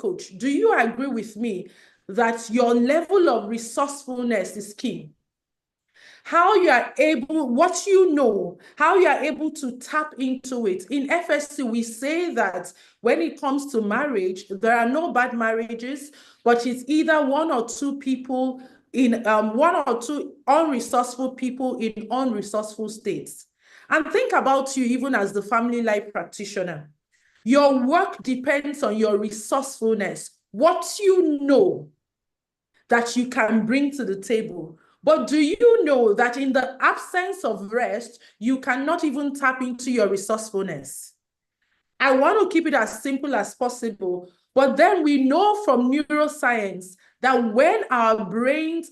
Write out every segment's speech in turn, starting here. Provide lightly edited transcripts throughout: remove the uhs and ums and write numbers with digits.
coach, do you agree with me that your level of resourcefulness is key? How you are able, what you know, how you are able to tap into it. In FSC, we say that when it comes to marriage, there are no bad marriages, but it's either one or two people in one or two unresourceful people in unresourceful states. And think about you even as the family life practitioner. Your work depends on your resourcefulness, what you know that you can bring to the table. But do you know that in the absence of rest, you cannot even tap into your resourcefulness? I want to keep it as simple as possible, but then we know from neuroscience that when our brains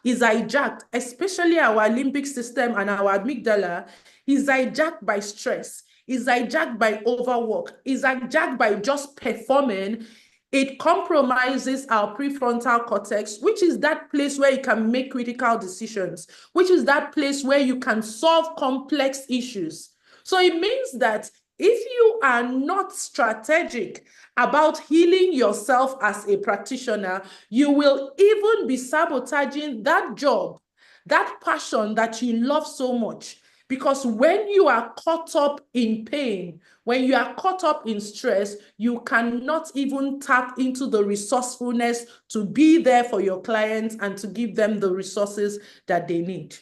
is hijacked, especially our limbic system and our amygdala, is hijacked by stress, is hijacked by overwork, is hijacked by just performing, it compromises our prefrontal cortex, which is that place where you can make critical decisions, which is that place where you can solve complex issues. So it means that if you are not strategic about healing yourself as a practitioner, you will even be sabotaging that job, that passion that you love so much. Because when you are caught up in pain, when you are caught up in stress, you cannot even tap into the resourcefulness to be there for your clients and to give them the resources that they need.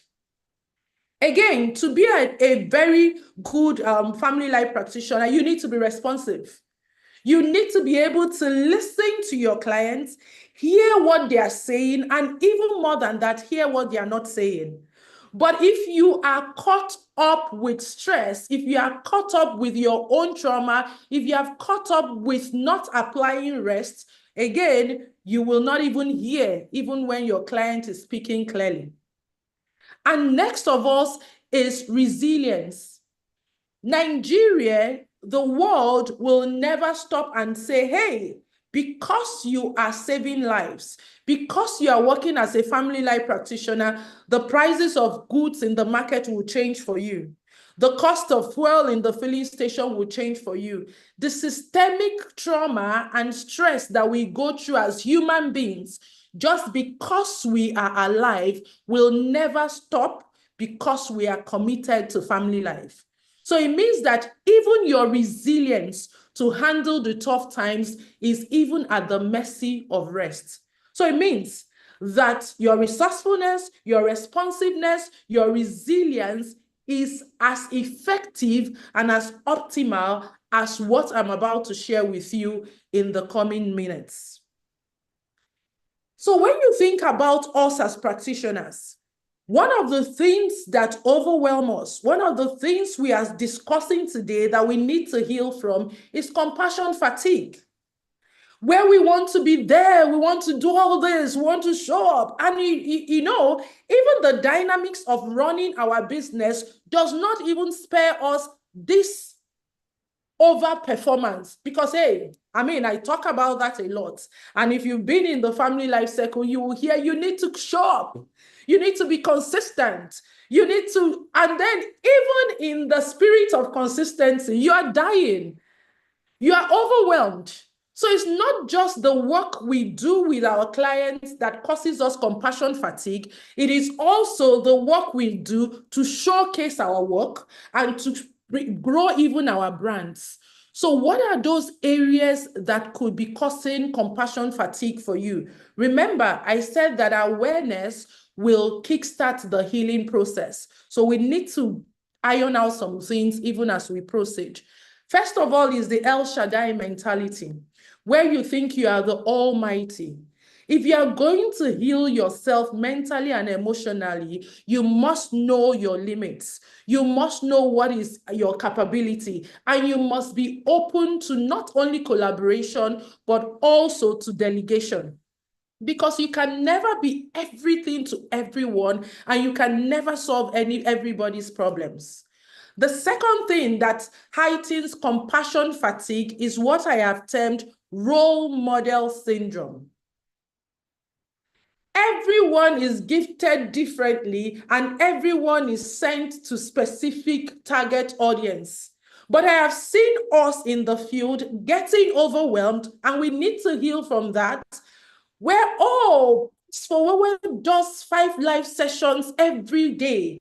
Again, to be a very good family life practitioner, you need to be responsive. You need to be able to listen to your clients, hear what they are saying, and even more than that, hear what they are not saying. But if you are caught up with stress, if you are caught up with your own trauma, if you have caught up with not applying rest, again, you will not even hear, even when your client is speaking clearly. And next of all is resilience. Nigeria, the world will never stop and say, hey, because you are saving lives, because you are working as a family life practitioner, the prices of goods in the market will change for you. The cost of fuel in the filling station will change for you. The systemic trauma and stress that we go through as human beings, just because we are alive, will never stop because we are committed to family life. So it means that even your resilience to handle the tough times is even at the mercy of rest. So it means that your resourcefulness, your responsiveness, your resilience is as effective and as optimal as what I'm about to share with you in the coming minutes. So when you think about us as practitioners, one of the things that overwhelm us, one of the things we are discussing today that we need to heal from is compassion fatigue, where we want to be there, we want to do all this, we want to show up. And you know, even the dynamics of running our business does not even spare us this over performance, because hey, I mean, I talk about that a lot. And if you've been in the family life circle, you will hear you need to show up. You need to be consistent. You need to, and then even in the spirit of consistency, you are dying. You are overwhelmed. So it's not just the work we do with our clients that causes us compassion fatigue. It is also the work we do to showcase our work and to grow even our brands. So what are those areas that could be causing compassion fatigue for you? Remember, I said that awareness will kickstart the healing process. So we need to iron out some things even as we proceed. First of all is the El Shaddai mentality, where you think you are the Almighty. If you are going to heal yourself mentally and emotionally, you must know your limits. You must know what is your capability, and you must be open to not only collaboration, but also to delegation. Because you can never be everything to everyone, and you can never solve everybody's problems. The second thing that heightens compassion fatigue is what I have termed role model syndrome. Everyone is gifted differently, and everyone is sent to specific target audience. But I have seen us in the field getting overwhelmed, and we need to heal from that. Where, for when does 5 live sessions every day.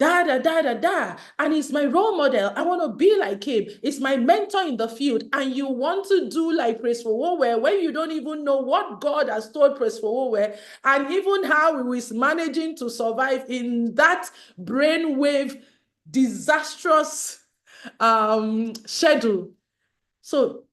And he's my role model. I want to be like him. It's my mentor in the field. And you want to do like Praise for Warware when you don't even know what God has told Praise for Warware and even how he is managing to survive in that brainwave disastrous schedule. So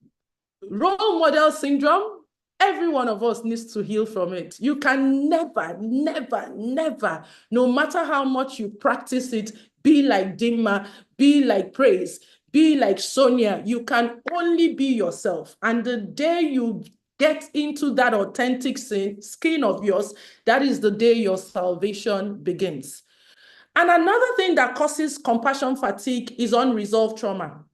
role model syndrome, every one of us needs to heal from it. You can never, never, never, no matter how much you practice it, be like Dimma, be like Praise, be like Sonia. You can only be yourself. And the day you get into that authentic skin of yours, that is the day your salvation begins. And another thing that causes compassion fatigue is unresolved trauma.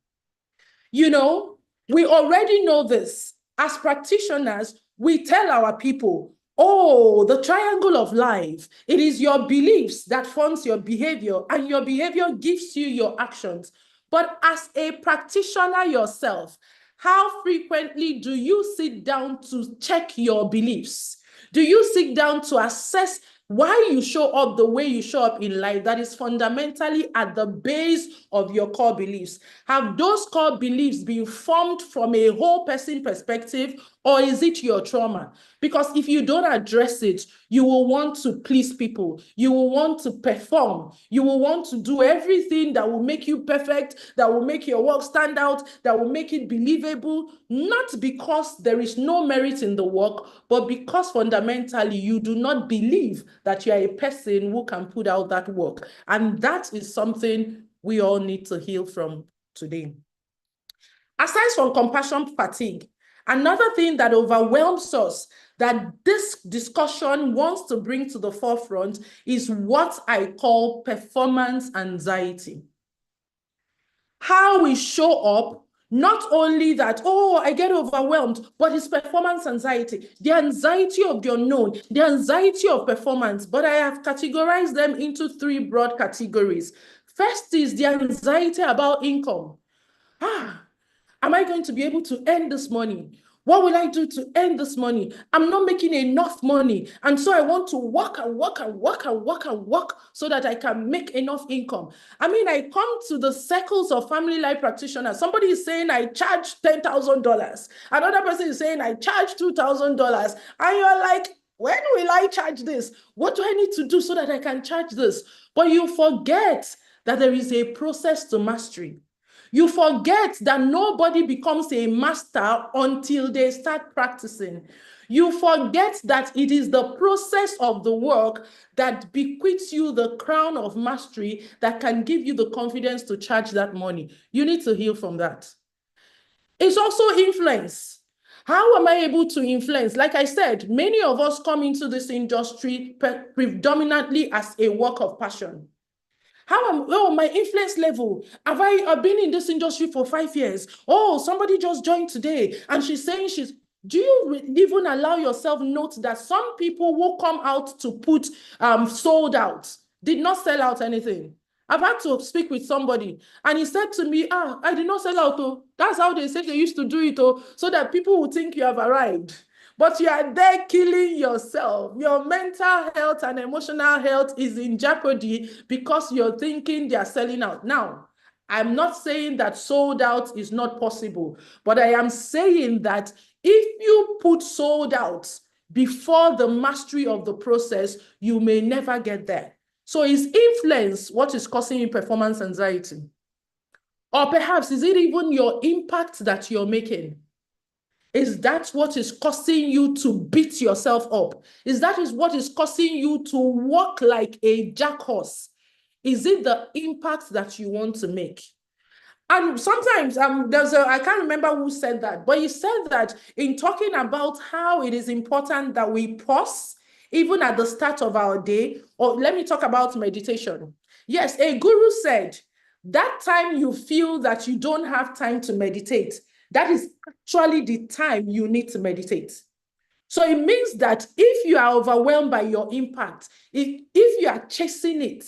You know, we already know this. As practitioners, we tell our people, oh, the triangle of life. It is your beliefs that forms your behavior, and your behavior gives you your actions. But as a practitioner yourself, how frequently do you sit down to check your beliefs? Do you sit down to assess why you show up the way you show up in life that is fundamentally at the base of your core beliefs? Have those core beliefs been formed from a whole person perspective, or is it your trauma? Because if you don't address it, you will want to please people. You will want to perform. You will want to do everything that will make you perfect, that will make your work stand out, that will make it believable, not because there is no merit in the work, but because fundamentally you do not believe that you are a person who can put out that work. And that is something we all need to heal from today. Aside from compassion fatigue, another thing that overwhelms us that this discussion wants to bring to the forefront is what I call performance anxiety. How we show up, not only that, oh, I get overwhelmed, but it's performance anxiety, the anxiety of the unknown, the anxiety of performance. But I have categorized them into 3 broad categories. First is the anxiety about income. Am I going to be able to earn this money? What will I do to earn this money? I'm not making enough money. And so I want to work and work and work and work and work so that I can make enough income. I mean, I come to the circles of family life practitioners. Somebody is saying I charge $10,000. Another person is saying I charge $2,000. And you're like, when will I charge this? What do I need to do so that I can charge this? But you forget that there is a process to mastery. You forget that nobody becomes a master until they start practicing. You forget that it is the process of the work that bequeaths you the crown of mastery that can give you the confidence to charge that money. You need to heal from that. It's also influence. How am I able to influence? Like I said, many of us come into this industry predominantly as a work of passion. My influence level. I've been in this industry for 5 years. Oh, somebody just joined today and she's saying do you even allow yourself note that some people who come out to put sold out did not sell out anything? I've had to speak with somebody and he said to me, I did not sell out. Oh, that's how they said they used to do it. Oh, so that people would think you have arrived. But you are there killing yourself. Your mental health and emotional health is in jeopardy because you're thinking they're selling out. Now, I'm not saying that sold out is not possible, but I am saying that if you put sold out before the mastery of the process, you may never get there. So is influence what is causing you performance anxiety? Or perhaps is it even your impact that you're making? Is that what is causing you to beat yourself up? Is that what is causing you to walk like a jackhorse? Is it the impact that you want to make? And sometimes I can't remember who said that, but he said that in talking about how it is important that we pause even at the start of our day, or let me talk about meditation. Yes, a guru said that time you feel that you don't have time to meditate, that is actually the time you need to meditate. So it means that if you are overwhelmed by your impact, if you are chasing it,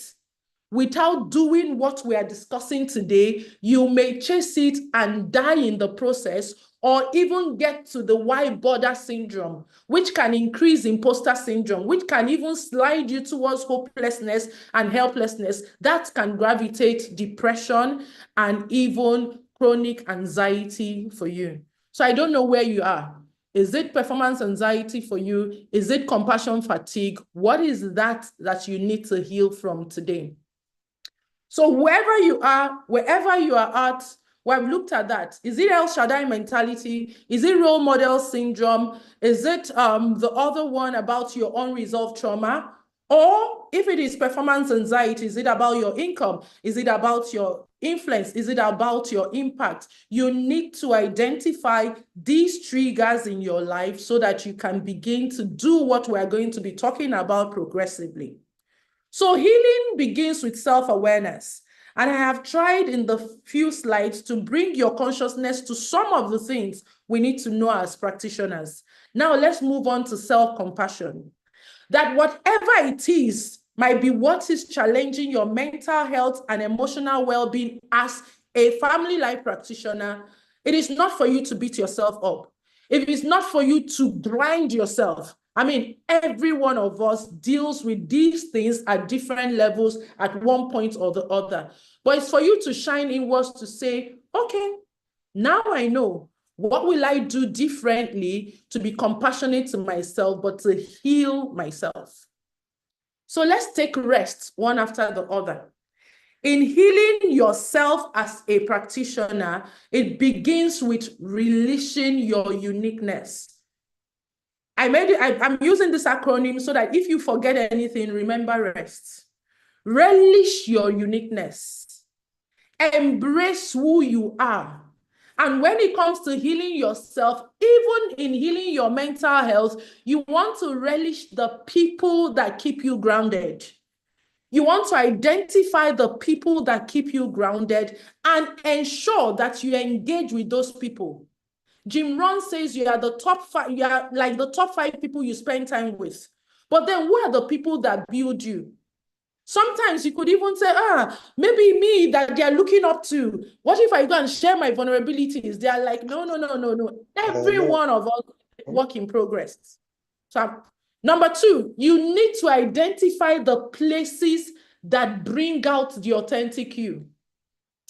without doing what we are discussing today, you may chase it and die in the process, or even get to the why bother syndrome, which can increase imposter syndrome, which can even slide you towards hopelessness and helplessness. That can gravitate depression and even chronic anxiety for you. So I don't know where you are. Is it performance anxiety for you? Is it compassion fatigue? What is that you need to heal from today? So wherever you are at, we've looked at that. Is it El Shaddai mentality? Is it role model syndrome? Is it the other one about your unresolved trauma? Or if it is performance anxiety, is it about your income? Is it about your influence? Is it about your impact? You need to identify these triggers in your life so that you can begin to do what we're going to be talking about progressively. So healing begins with self-awareness. And I have tried in the few slides to bring your consciousness to some of the things we need to know as practitioners. Now let's move on to self-compassion. That whatever it is might be what is challenging your mental health and emotional well-being as a family life practitioner. It is not for you to beat yourself up. It is not for you to grind yourself. I mean, every one of us deals with these things at different levels at one point or the other. But it's for you to shine inwards to say, okay, now I know. What will I do differently to be compassionate to myself, but to heal myself? So let's take rest one after the other. In healing yourself as a practitioner, it begins with releasing your uniqueness. I'm using this acronym so that if you forget anything, remember rest. Relish your uniqueness. Embrace who you are. And when it comes to healing yourself, even in healing your mental health, you want to relish the people that keep you grounded. You want to identify the people that keep you grounded and ensure that you engage with those people. Jim Rohn says you are the top 5, you are like the top 5 people you spend time with. But then who are the people that build you? Sometimes you could even say, maybe me that they are looking up to. What if I go and share my vulnerabilities? They are like, no. Every one of us work in progress. So number 2, you need to identify the places that bring out the authentic you.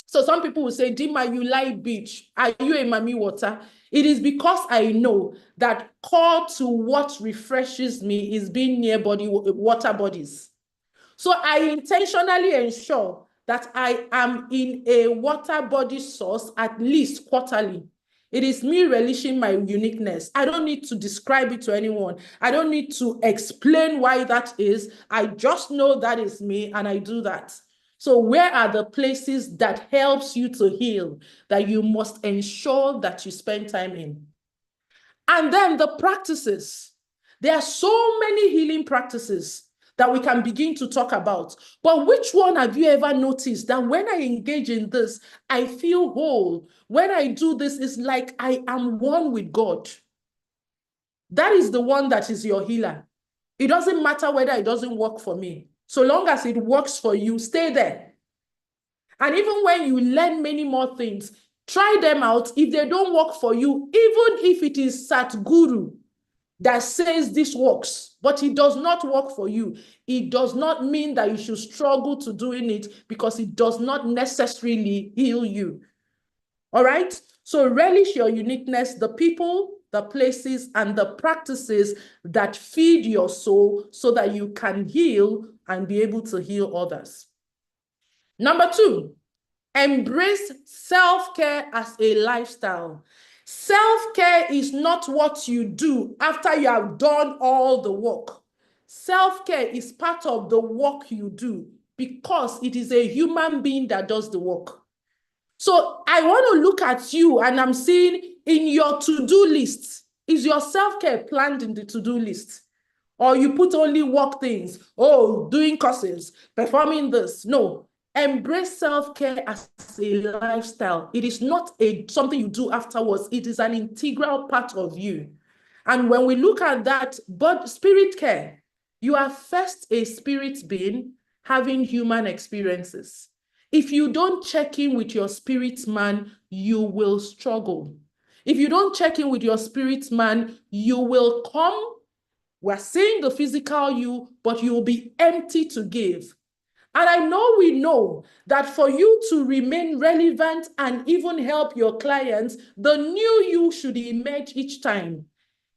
So some people will say, Dima, you like beach. Are you a Mami water? It is because I know that core to what refreshes me is being near water bodies. So I intentionally ensure that I am in a water body source at least quarterly. It is me relishing my uniqueness. I don't need to describe it to anyone. I don't need to explain why that is. I just know that is me and I do that. So where are the places that helps you to heal that you must ensure that you spend time in? And then the practices. There are so many healing practices that we can begin to talk about. But which one have you ever noticed that when I engage in this, I feel whole? When I do this, it's like I am one with God. That is the one that is your healer. It doesn't matter whether it doesn't work for me. So long as it works for you, stay there. And even when you learn many more things, try them out. If they don't work for you, even if it is Satguru that says this works, but it does not work for you, it does not mean that you should struggle to doing it because it does not necessarily heal you. All right? So relish your uniqueness, the people, the places, and the practices that feed your soul so that you can heal and be able to heal others. Number 2, embrace self-care as a lifestyle. Self-care is not what you do after you have done all the work. Self-care is part of the work you do because it is a human being that does the work. So I want to look at you and I'm seeing in your to-do list, is your self-care planned in the to-do list? Or you put only work things, doing courses, performing this. No. Embrace self-care as a lifestyle. It is not something you do afterwards. It is an integral part of you. And when we look at that, but spirit care, you are first a spirit being, having human experiences. If you don't check in with your spirit man, you will struggle. If you don't check in with your spirit man, you will come. We're seeing the physical you, but you will be empty to give. And I know we know that for you to remain relevant and even help your clients, the new you should emerge each time.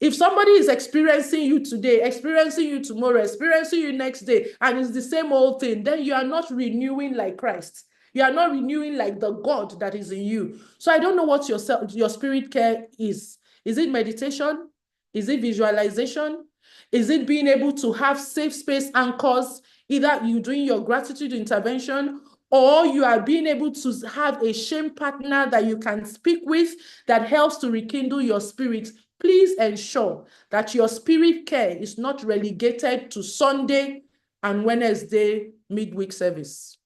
If somebody is experiencing you today, experiencing you tomorrow, experiencing you next day, and it's the same old thing, then you are not renewing like Christ. You are not renewing like the God that is in you. So I don't know what your spirit care is. Is it meditation? Is it visualization? Is it being able to have safe space anchors? Either you doing your gratitude intervention, or you are being able to have a shame partner that you can speak with that helps to rekindle your spirit. Please ensure that your spirit care is not relegated to Sunday and Wednesday midweek service.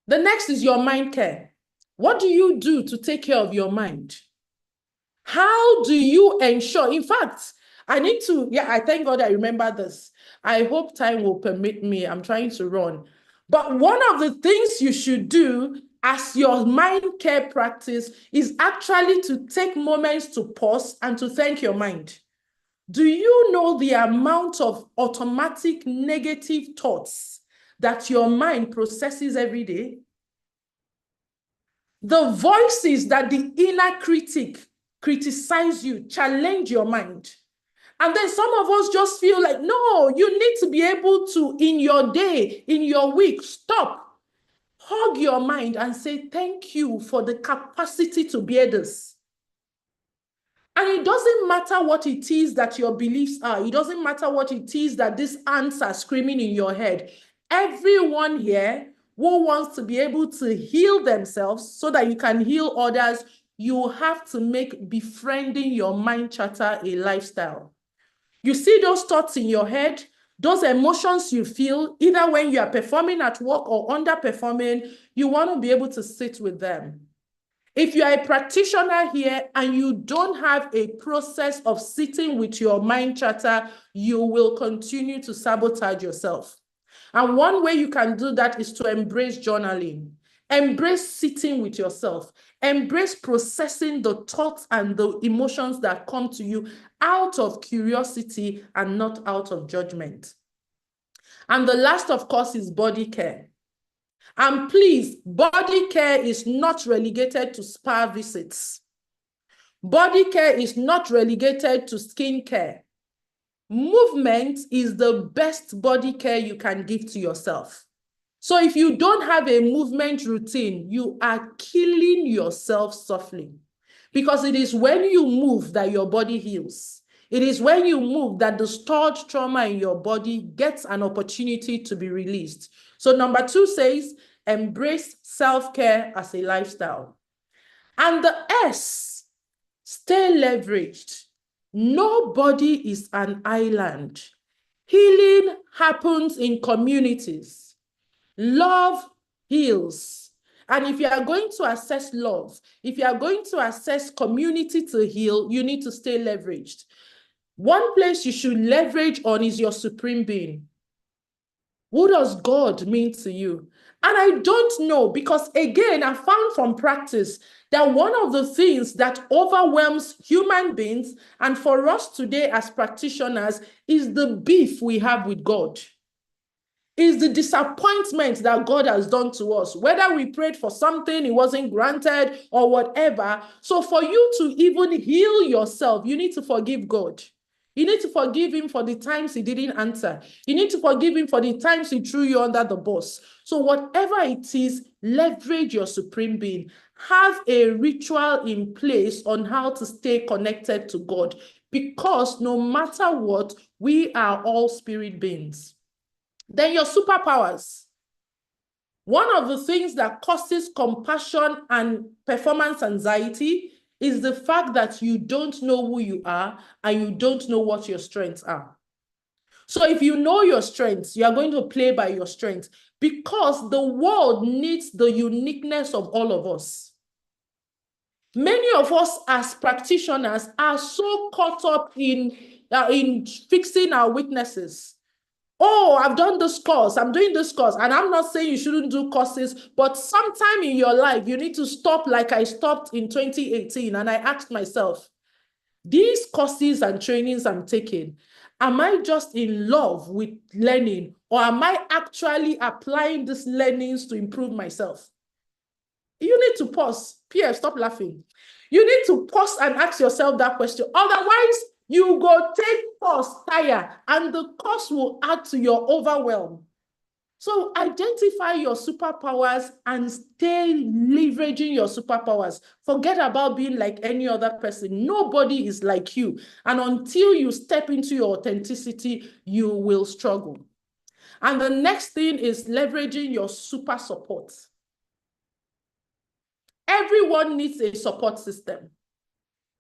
The next is your mind care. What do you do to take care of your mind? How do you ensure? In fact, I thank God I remember this. I hope time will permit me. I'm trying to run. But one of the things you should do as your mind care practice is actually to take moments to pause and to thank your mind. Do you know the amount of automatic negative thoughts that your mind processes every day? The voices that the inner critic criticize you, challenge your mind. And then some of us just feel like, no, you need to be able to, in your day, in your week, stop, hug your mind and say, thank you for the capacity to bear this. And it doesn't matter what it is that your beliefs are. It doesn't matter what it is that these ants are screaming in your head. Everyone here who wants to be able to heal themselves so that you can heal others, you have to make befriending your mind chatter a lifestyle. You see those thoughts in your head, those emotions you feel, either when you are performing at work or underperforming, you want to be able to sit with them. If you are a practitioner here and you don't have a process of sitting with your mind chatter, you will continue to sabotage yourself. And one way you can do that is to embrace journaling. Embrace sitting with yourself. Embrace processing the thoughts and the emotions that come to you out of curiosity and not out of judgment. And the last, of course, is body care. And please, body care is not relegated to spa visits. Body care is not relegated to skin care. Movement is the best body care you can give to yourself. So if you don't have a movement routine, you are killing yourself softly. Because it is when you move that your body heals. It is when you move that the stored trauma in your body gets an opportunity to be released. So number 2 says, embrace self-care as a lifestyle. And the S, stay leveraged. Nobody is an island. Healing happens in communities. Love heals. And if you are going to assess love, if you are going to assess community to heal, you need to stay leveraged. One place you should leverage on is your supreme being. Who does God mean to you? And I don't know, because again, I found from practice that one of the things that overwhelms human beings, and for us today as practitioners, is the beef we have with God. Is the disappointment that God has done to us, whether we prayed for something, it wasn't granted, or whatever. So for you to even heal yourself, you need to forgive God. You need to forgive him for the times he didn't answer. You need to forgive him for the times he threw you under the bus. So whatever it is, leverage your supreme being. Have a ritual in place on how to stay connected to God, because no matter what, we are all spirit beings. Then your superpowers. One of the things that causes compassion and performance anxiety is the fact that you don't know who you are and you don't know what your strengths are. So if you know your strengths, you are going to play by your strengths, because the world needs the uniqueness of all of us. Many of us as practitioners are so caught up in fixing our weaknesses. Oh, I've done this course, I'm doing this course. And I'm not saying you shouldn't do courses, but sometime in your life, you need to stop like I stopped in 2018. And I asked myself, these courses and trainings I'm taking, am I just in love with learning, or am I actually applying these learnings to improve myself? You need to pause. Pierre, stop laughing. You need to pause and ask yourself that question. Otherwise, you go take pause, tire, and the course will add to your overwhelm. So identify your superpowers and stay leveraging your superpowers. Forget about being like any other person. Nobody is like you. And until you step into your authenticity, you will struggle. And the next thing is leveraging your super support. Everyone needs a support system.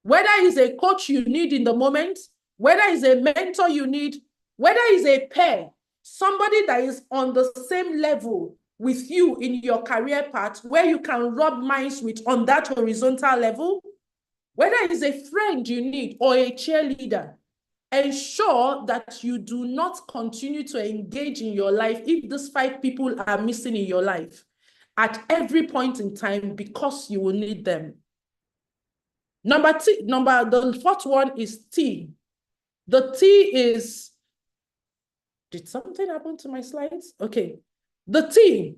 Whether it's a coach you need in the moment, whether it's a mentor you need, whether it's a peer, somebody that is on the same level with you in your career path, where you can rub minds with on that horizontal level, whether it's a friend you need or a cheerleader, ensure that you do not continue to engage in your life if these 5 people are missing in your life at every point in time, because you will need them. The fourth one is T. The T is, did something happen to my slides? Okay. The T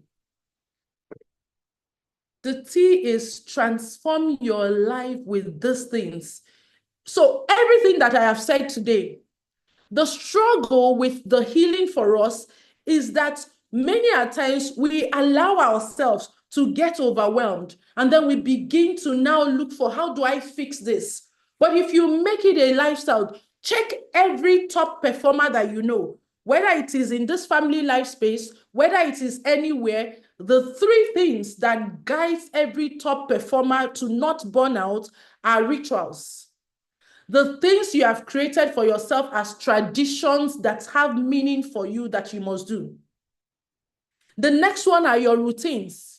is transform your life with these things. So everything that I have said today, the struggle with the healing for us is that many a times we allow ourselves to get overwhelmed, and then we begin to now look for, how do I fix this? But if you make it a lifestyle, check every top performer that you know, whether it is in this family life space, whether it is anywhere, the 3 things that guides every top performer to not burn out are rituals. The things you have created for yourself as traditions that have meaning for you that you must do. The next one are your routines.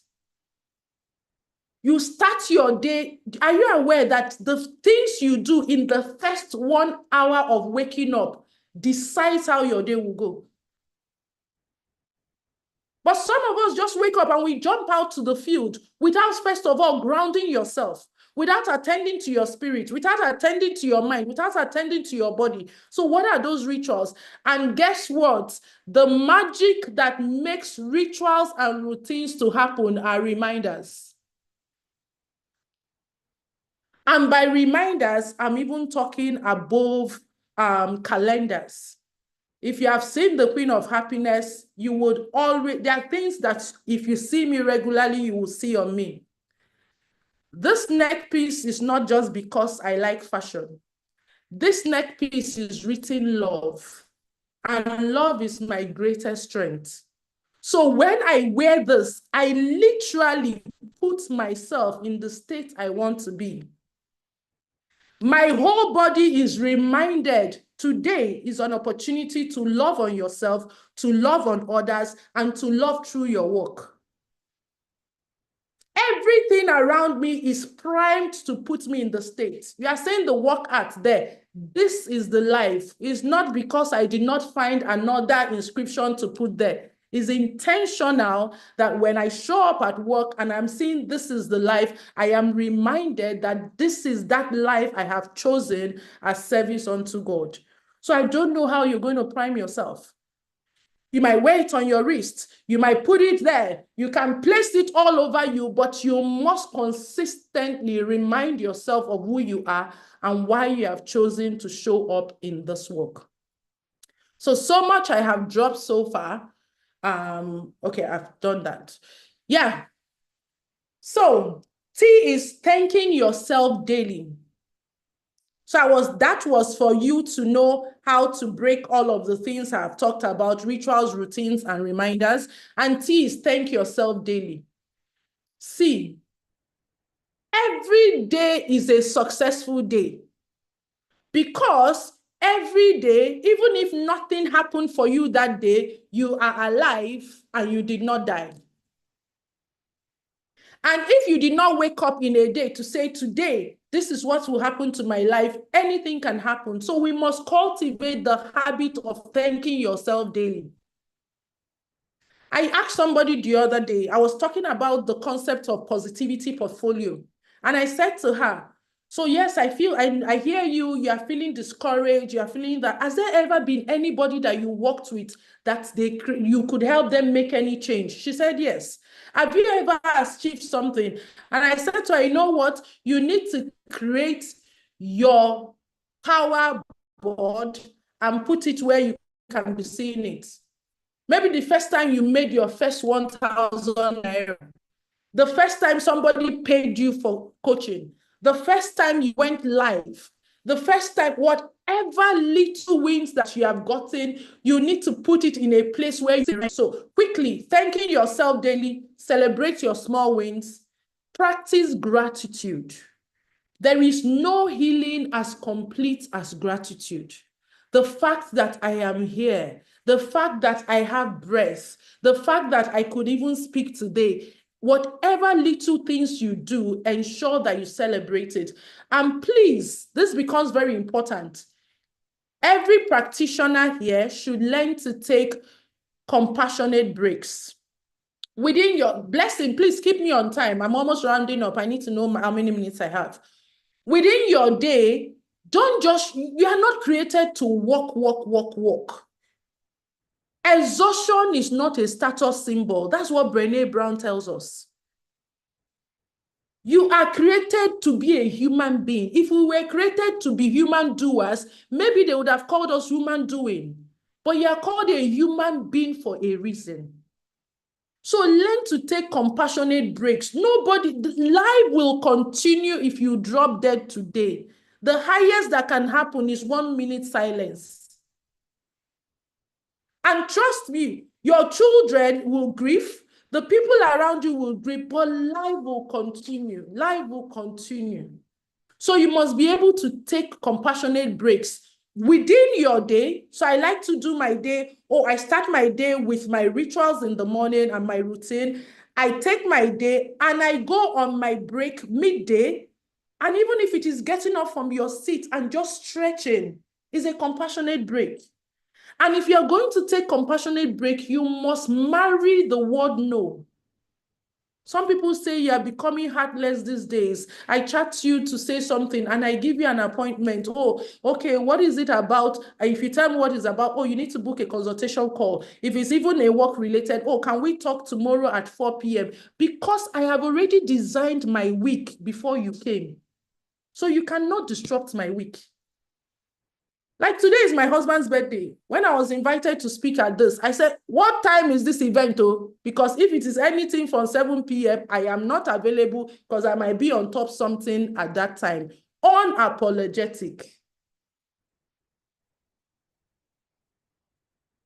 You start your day. Are you aware that the things you do in the first 1 hour of waking up decides how your day will go? But some of us just wake up and we jump out to the field without, first of all, grounding yourself, without attending to your spirit, without attending to your mind, without attending to your body. So what are those rituals? And guess what? The magic that makes rituals and routines to happen are reminders. And by reminders, I'm even talking above calendars. If you have seen the Queen of Happiness, you would always, there are things that if you see me regularly, you will see on me. This neck piece is not just because I like fashion. This neck piece is written love, and love is my greatest strength. So when I wear this, I literally put myself in the state I want to be. My whole body is reminded today is an opportunity to love on yourself, to love on others, and to love through your work. Everything around me is primed to put me in the state. You are saying the work art there. This is the life. It's not because I did not find another inscription to put there. It's intentional that when I show up at work and I'm seeing this is the life, I am reminded that this is that life I have chosen as service unto God. So I don't know how you're going to prime yourself. You might wear it on your wrist. You might put it there. You can place it all over you, but you must consistently remind yourself of who you are and why you have chosen to show up in this work. So much I have dropped so far. Okay, I've done that. Yeah. So T is thanking yourself daily. So that was for you to know how to break all of the things I've talked about, rituals, routines, and reminders. And T is thank yourself daily. C, every day is a successful day, because every day, even if nothing happened for you that day, you are alive and you did not die. And if you did not wake up in a day to say, today This is what will happen to my life. Anything can happen. So we must cultivate the habit of thanking yourself daily. I asked somebody the other day, I was talking about the concept of positivity portfolio. And I said to her, so yes, I hear you, you are feeling discouraged, you are feeling that. Has there ever been anybody that you worked with that you could help them make any change? She said, yes. Have you ever achieved something? And I said to her, you know what? You need to create your power board and put it where you can be seeing it. Maybe the first time you made your first 1,000 naira, the first time somebody paid you for coaching, the first time you went live, the first time, whatever little wins that you have gotten, you need to put it in a place where you. So quickly, thanking yourself daily, celebrate your small wins, practice gratitude. There is no healing as complete as gratitude. The fact that I am here, the fact that I have breath, the fact that I could even speak today, whatever little things you do, ensure that you celebrate it. And please, this becomes very important. Every practitioner here should learn to take compassionate breaks. Within your blessing, please keep me on time. I'm almost rounding up. I need to know how many minutes I have. Within your day, you are not created to walk. Exhaustion is not a status symbol. That's what Brené Brown tells us. You are created to be a human being. If we were created to be human doers, maybe they would have called us human doing. But you are called a human being for a reason. So learn to take compassionate breaks. Life will continue if you drop dead today. The highest that can happen is 1 minute silence. And trust me, your children will grieve, the people around you will grieve, but life will continue. Life will continue. So you must be able to take compassionate breaks within your day. So I like to do my day, I start my day with my rituals in the morning and my routine. I take my day and I go on my break midday. And even if it is getting up from your seat and just stretching, is a compassionate break. And if you're going to take compassionate break, you must marry the word no. Some people say you are becoming heartless these days. I chat you to say something and I give you an appointment. Oh, okay, what is it about? If you tell me what it's about, you need to book a consultation call. If it's even a work related, can we talk tomorrow at 4 p.m.? Because I have already designed my week before you came. So you cannot disrupt my week. Like today is my husband's birthday. When I was invited to speak at this, I said, what time is this event? Because if it is anything from 7 p.m., I am not available because I might be on top something at that time. Unapologetic.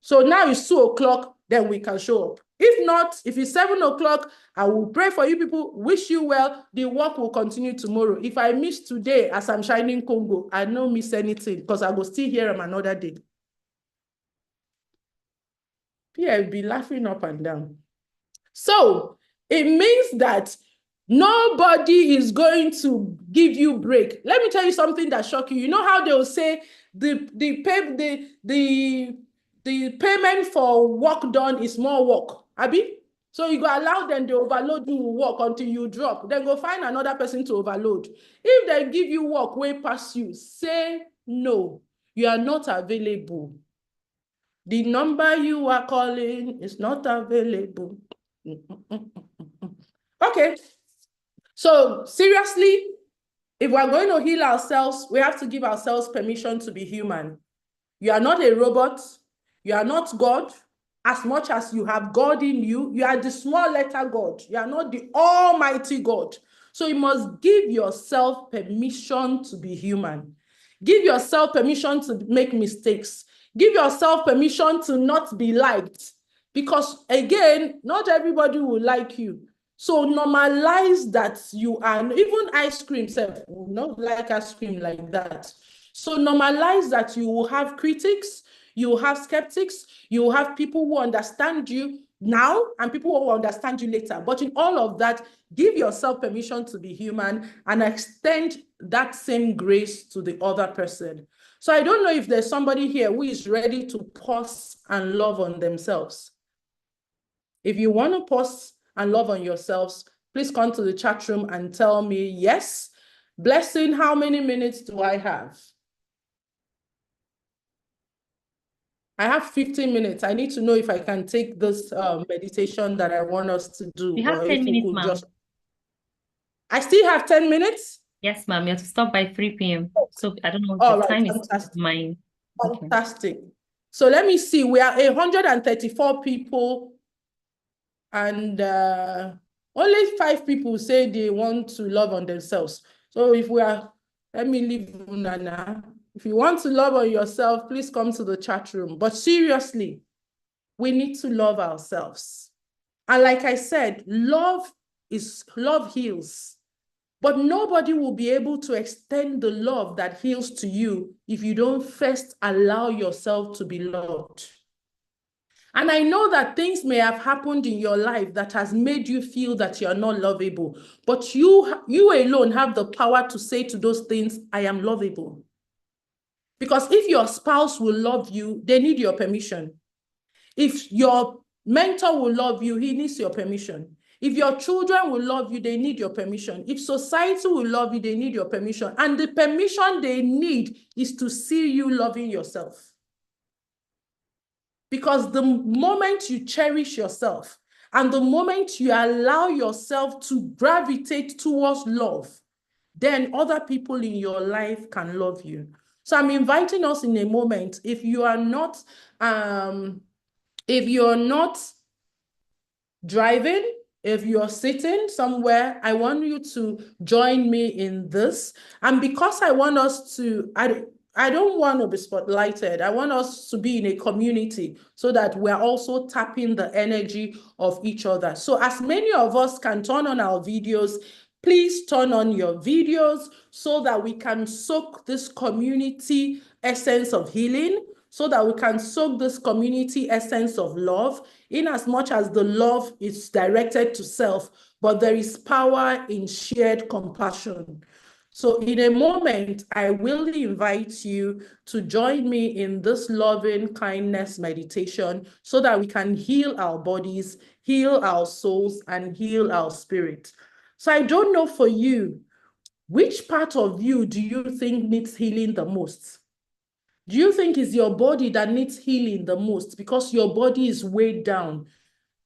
So now it's 2 o'clock, then we can show up. If not, if it's 7 o'clock, I will pray for you people, wish you well. The work will continue tomorrow. If I miss today as I'm shining Congo, I don't miss anything because I will still hear them another day. Yeah, I'll be laughing up and down. So it means that nobody is going to give you break. Let me tell you something that shocks you. You know how they will say the payment for work done is more work, Abi? So you go allow them to overload you work until you drop. Then go find another person to overload. If they give you work way past you, say no. You are not available. The number you are calling is not available. Okay. So seriously, if we're going to heal ourselves, we have to give ourselves permission to be human. You are not a robot. You are not God. As much as you have God in you, you are the small letter God. You are not the almighty God. So you must give yourself permission to be human. Give yourself permission to make mistakes. Give yourself permission to not be liked. Because again, not everybody will like you. So normalize that you are, even ice cream self will not like ice cream like that. So normalize that you will have critics, you will have skeptics, you will have people who understand you now and people who will understand you later. But in all of that, give yourself permission to be human and extend that same grace to the other person. So I don't know if there's somebody here who is ready to pause and love on themselves. If you want to pause and love on yourselves, please come to the chat room and tell me, yes. Blessing, how many minutes do I have? I have 15 minutes. I need to know if I can take this meditation that I want us to do. We have or 10 if we minutes, could ma'am. just... I still have 10 minutes? Yes, ma'am. You have to stop by 3 p.m. So I don't know, the All right, time is fantastic. mine. Okay. Fantastic. So let me see. We are 134 people, and only 5 people say they want to love on themselves. So if we are, let me leave Nana. If you want to love on yourself, please come to the chat room. But seriously, we need to love ourselves. And like I said, love heals. But nobody will be able to extend the love that heals to you if you don't first allow yourself to be loved. And I know that things may have happened in your life that has made you feel that you're not lovable, but you alone have the power to say to those things, I am lovable. Because if your spouse will love you, they need your permission. If your mentor will love you, he needs your permission. If your children will love you, they need your permission. If society will love you, they need your permission. And the permission they need is to see you loving yourself. Because the moment you cherish yourself and the moment you allow yourself to gravitate towards love, then other people in your life can love you. So I'm inviting us in a moment, if you're not driving, if you're sitting somewhere, I want you to join me in this. And because I want us to, I don't want to be spotlighted. I want us to be in a community so that we're also tapping the energy of each other. So as many of us can turn on our videos, please turn on your videos so that we can soak this community essence of healing, so that we can soak this community essence of love, in as much as the love is directed to self, but there is power in shared compassion. So in a moment, I will invite you to join me in this loving kindness meditation so that we can heal our bodies, heal our souls, and heal our spirit. So I don't know for you, which part of you do you think needs healing the most? Do you think it's your body that needs healing the most because your body is weighed down?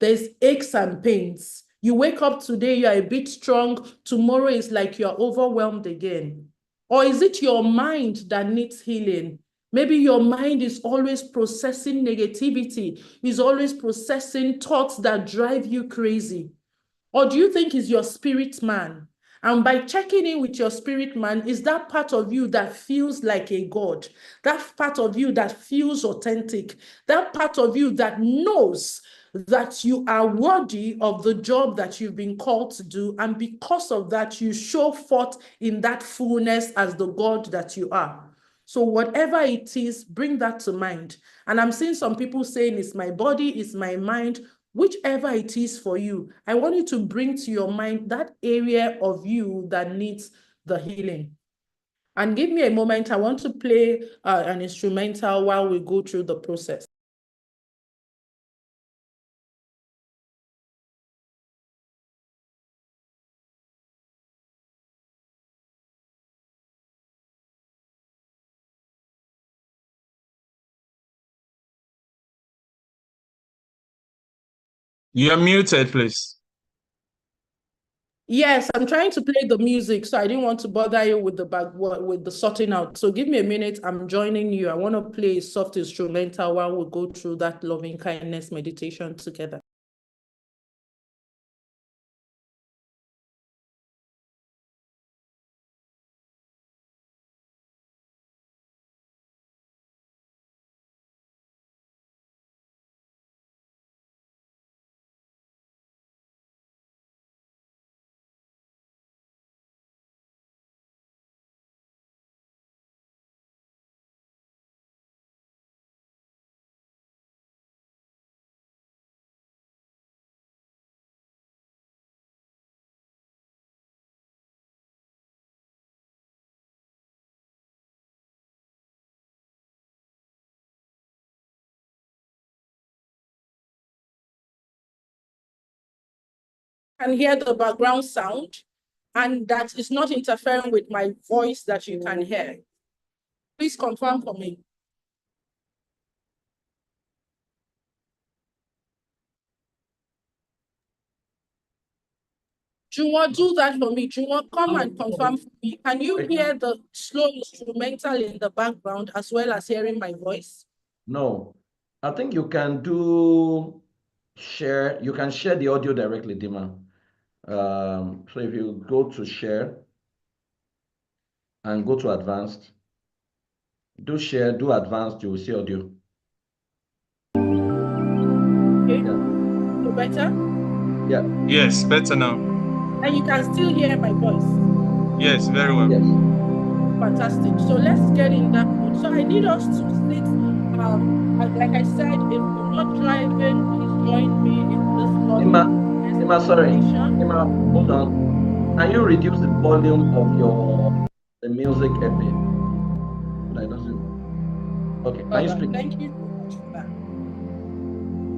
There's aches and pains. You wake up today, you're a bit strong. Tomorrow is like you're overwhelmed again. Or is it your mind that needs healing? Maybe your mind is always processing negativity, is always processing thoughts that drive you crazy. Or do you think it's your spirit man? And by checking in with your spirit man, is that part of you that feels like a God, that part of you that feels authentic, that part of you that knows that you are worthy of the job that you've been called to do. And because of that, you show forth in that fullness as the God that you are. So whatever it is, bring that to mind. And I'm seeing some people saying it's my body, it's my mind. Whichever it is for you, I want you to bring to your mind that area of you that needs the healing. And give me a moment. I want to play an instrumental while we go through the process. You're muted, please. Yes, I'm trying to play the music, so I didn't want to bother you with the sorting out. So give me a minute. I'm joining you. I want to play a soft instrumental while we go through that loving kindness meditation together. can hear the background sound and that is not interfering with my voice that you can hear. Please confirm for me. Juwon, do that for me. Juwon, come and confirm for me. Can you hear the slow instrumental in the background as well as hearing my voice? No, I think you can do share. You can share the audio directly, Dima. So if you go to share and go to advanced, do share, do advanced, you will see audio. Okay. Yeah. So better? Yeah. Yes, better now. And you can still hear my voice. Yes, very well. Yes. Fantastic. So let's get in that mode. So I need us to sit, like I said, if you're not driving, please join me in this Dima, sorry. Dima, hold on. Can you reduce the volume of the music a bit? That doesn't. Okay, can you speak? Thank you so much for that.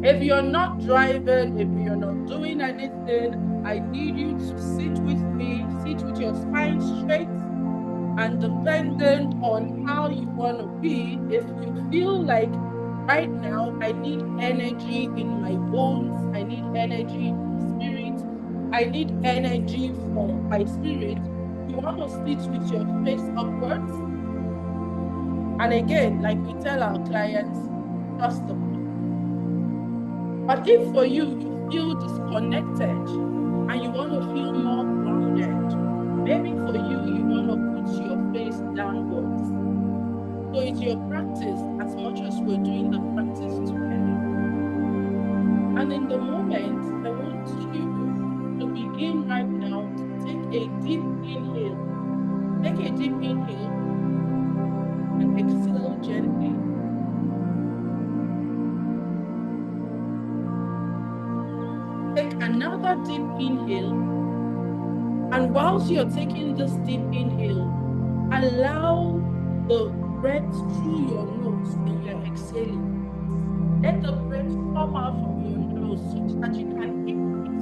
If you're not driving, if you're not doing anything, I need you to sit with me, sit with your spine straight, and depending on how you want to be, if you feel like right now I need energy in my bones, I need energy in my spirit, I need energy from my spirit, you want to sit with your face upwards. And again, like we tell our clients, trust the process. But if for you, you feel disconnected and you want to feel more grounded, maybe for you, you want to put your face downwards. So it's your practice as much as we're doing the practice together. And in the moment, I want you to begin right now to take a deep inhale. Take a deep inhale and exhale gently. Take another deep inhale, and whilst you're taking this deep inhale, allow the breath through your nose when you're exhaling. Let the breath come out from your nose so that you can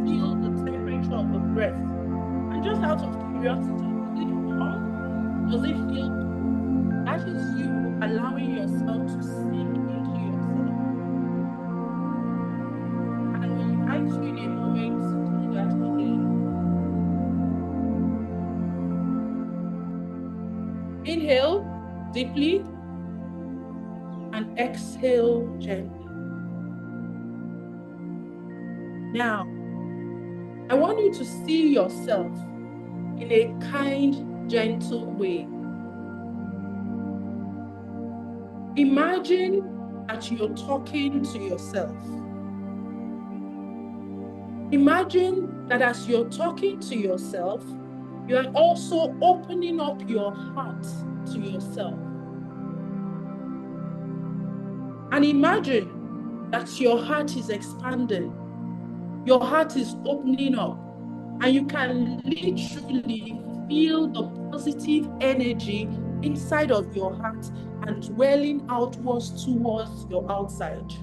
feel the temperature of the breath. And just out of curiosity, does it warm? Does it feel good? That is you allowing yourself to sink into yourself. And when you ask you in a moment to do that again. Inhale deeply and exhale gently. Now, I want you to see yourself in a kind, gentle way. Imagine that you're talking to yourself. Imagine that as you're talking to yourself, you are also opening up your heart to yourself. And imagine that your heart is expanding. Your heart is opening up. And you can literally feel the positive energy inside of your heart and welling outwards towards your outside.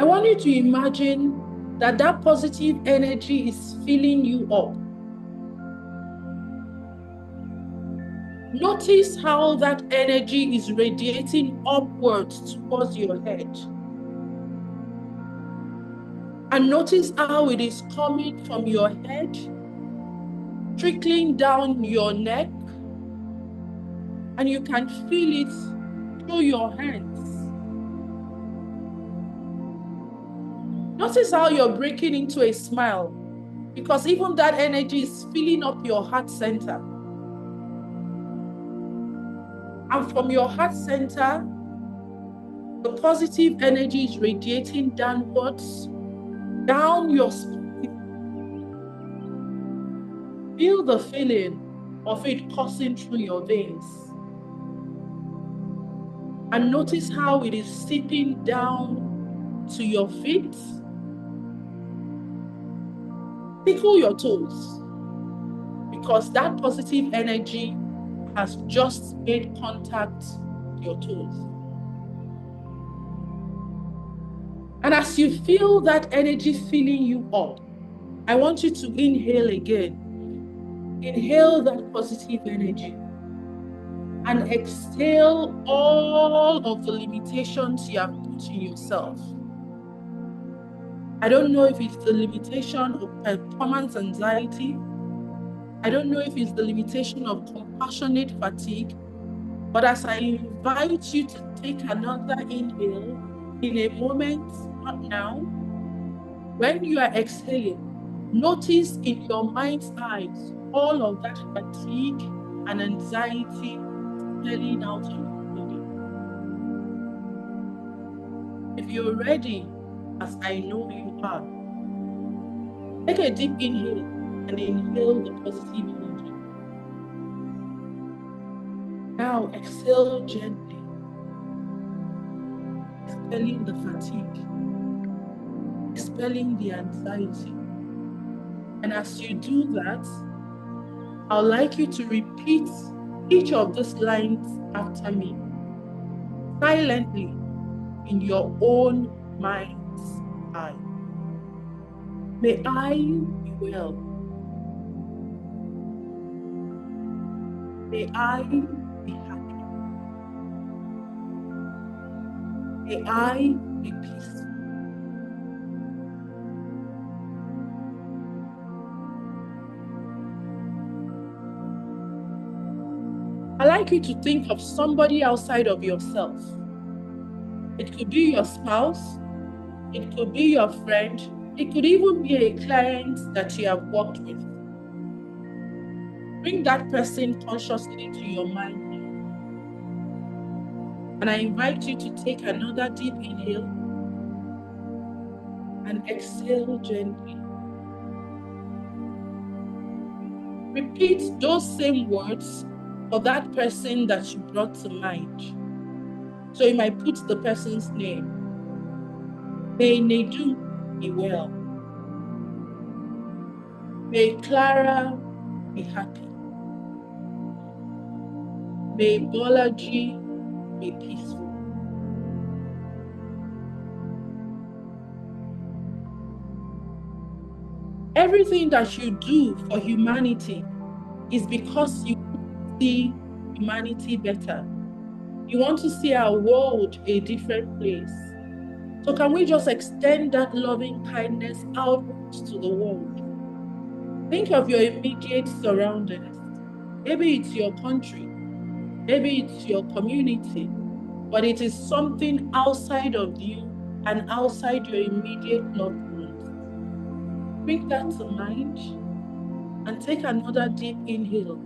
I want you to imagine that that positive energy is filling you up. Notice how that energy is radiating upwards towards your head. And notice how it is coming from your head, trickling down your neck, and you can feel it through your hands. Notice how you're breaking into a smile, because even that energy is filling up your heart center. And from your heart center, the positive energy is radiating downwards, down your spine. Feel the feeling of it coursing through your veins. And notice how it is seeping down to your feet. Tickle your toes, because that positive energy has just made contact with your toes. And as you feel that energy filling you up, I want you to inhale again. Inhale that positive energy and exhale all of the limitations you have put in yourself. I don't know if it's the limitation of performance anxiety. I don't know if it's the limitation of compassionate fatigue. But as I invite you to take another inhale in a moment, not now, when you are exhaling, notice in your mind's eyes all of that fatigue and anxiety spilling out of your body. If you're ready, as I know you are, take a deep inhale and inhale the positive energy. Now exhale gently, expelling the fatigue, expelling the anxiety. And as you do that, I'd like you to repeat each of these lines after me, silently in your own mind's eye. May I be well. May I be happy. May I be peaceful. I'd like you to think of somebody outside of yourself. It could be your spouse, it could be your friend, it could even be a client that you have worked with. Bring that person consciously to your mind. And I invite you to take another deep inhale and exhale gently. Repeat those same words for that person that you brought to mind. So you might put the person's name. May Nedu be well. May Clara be happy. May Bolaji be peaceful. Everything that you do for humanity is because you see humanity better. You want to see our world a different place. So can we just extend that loving kindness out to the world? Think of your immediate surroundings. Maybe it's your country, maybe it's your community, but it is something outside of you and outside your immediate loved ones. Bring that to mind and take another deep inhale.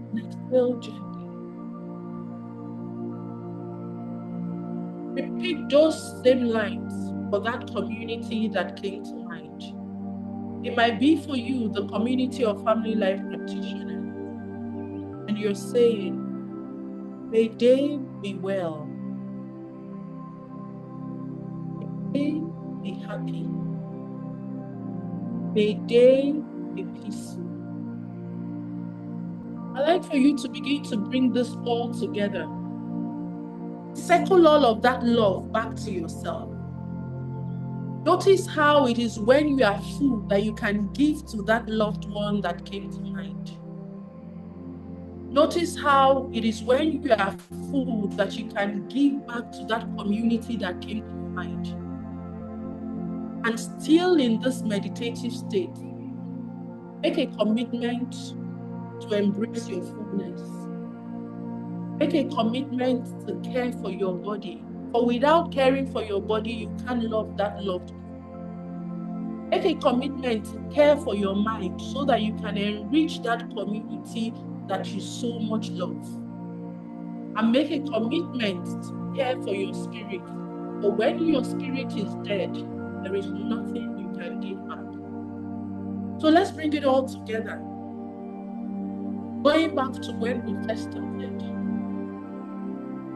And exhale gently. Repeat those same lines for that community that came to mind. It might be for you, the community of family life practitioners. And you're saying, may they be well. May they be happy. May they be peaceful. I'd like for you to begin to bring this all together. Circle all of that love back to yourself. Notice how it is when you are full that you can give to that loved one that came to mind. Notice how it is when you are full that you can give back to that community that came to mind. And still in this meditative state, make a commitment to embrace your fullness. Make a commitment to care for your body. For without caring for your body, you can't love that loved one. Make a commitment to care for your mind so that you can enrich that community that you so much love. And make a commitment to care for your spirit. For when your spirit is dead, there is nothing you can give back. So let's bring it all together. Going back to when we first started.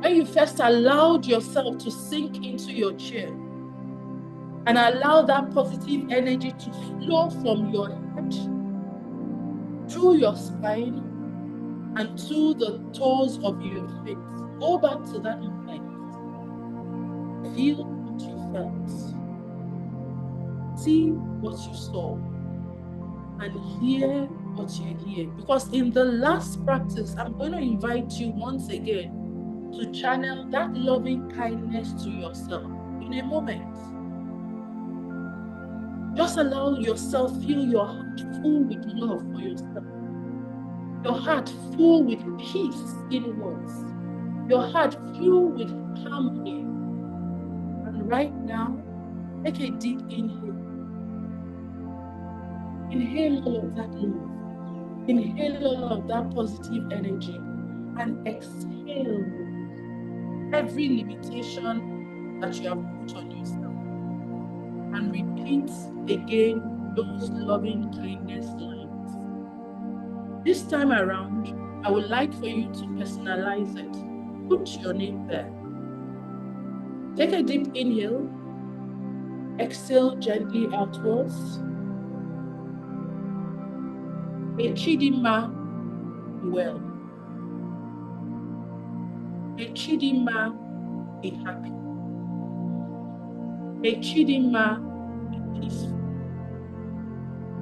When you first allowed yourself to sink into your chair and allow that positive energy to flow from your head, through your spine, and to the toes of your feet. Go back to that moment. Feel what felt. See what you saw and hear what you hear. Because in the last practice, I'm going to invite you once again to channel that loving kindness to yourself in a moment. Just allow yourself, feel your heart full with love for yourself. Your heart full with peace inwards. Your heart filled with harmony. And right now, take a deep inhale. Inhale all of that love. Inhale all of that positive energy. And exhale every limitation that you have put on yourself. And repeat again those loving kindness lines. This time around, I would like for you to personalize it. Put your name there. Take a deep inhale. Exhale gently outwards. May Chidinma be well. May Chidinma be happy. May Chidinma be peaceful.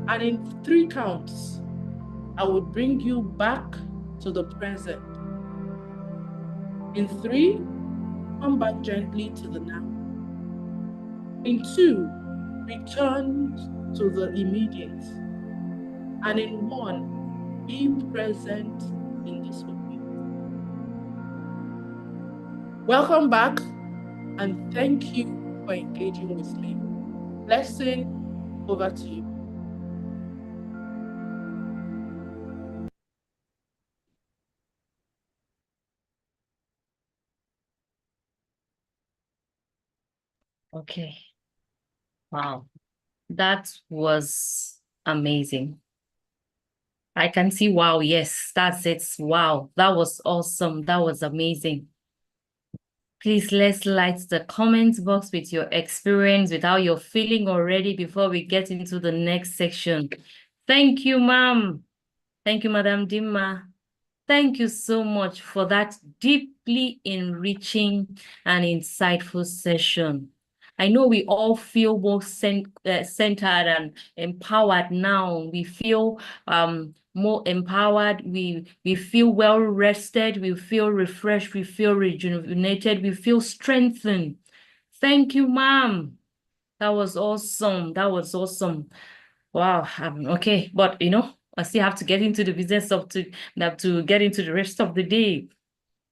And in 3 counts, I will bring you back to the present. In 3, come back gently to the now. In 2, return to the immediate. And in 1, be present in this moment. Welcome back, and thank you for engaging with me. Blessing, over to you. Okay. Wow. That was amazing. I can see, wow, yes, that's it. Wow, that was awesome. That was amazing. Please, let's light the comment box with your experience, with how you're feeling already before we get into the next section. Thank you, ma'am. Thank you, Madam Dimma. Thank you so much for that deeply enriching and insightful session. I know we all feel more centered and empowered now. We feel more empowered. We feel well rested. We feel refreshed. We feel rejuvenated. We feel strengthened. Thank you, ma'am. That was awesome. That was awesome. Wow. Okay, but I still have to get into the business of to get into the rest of the day.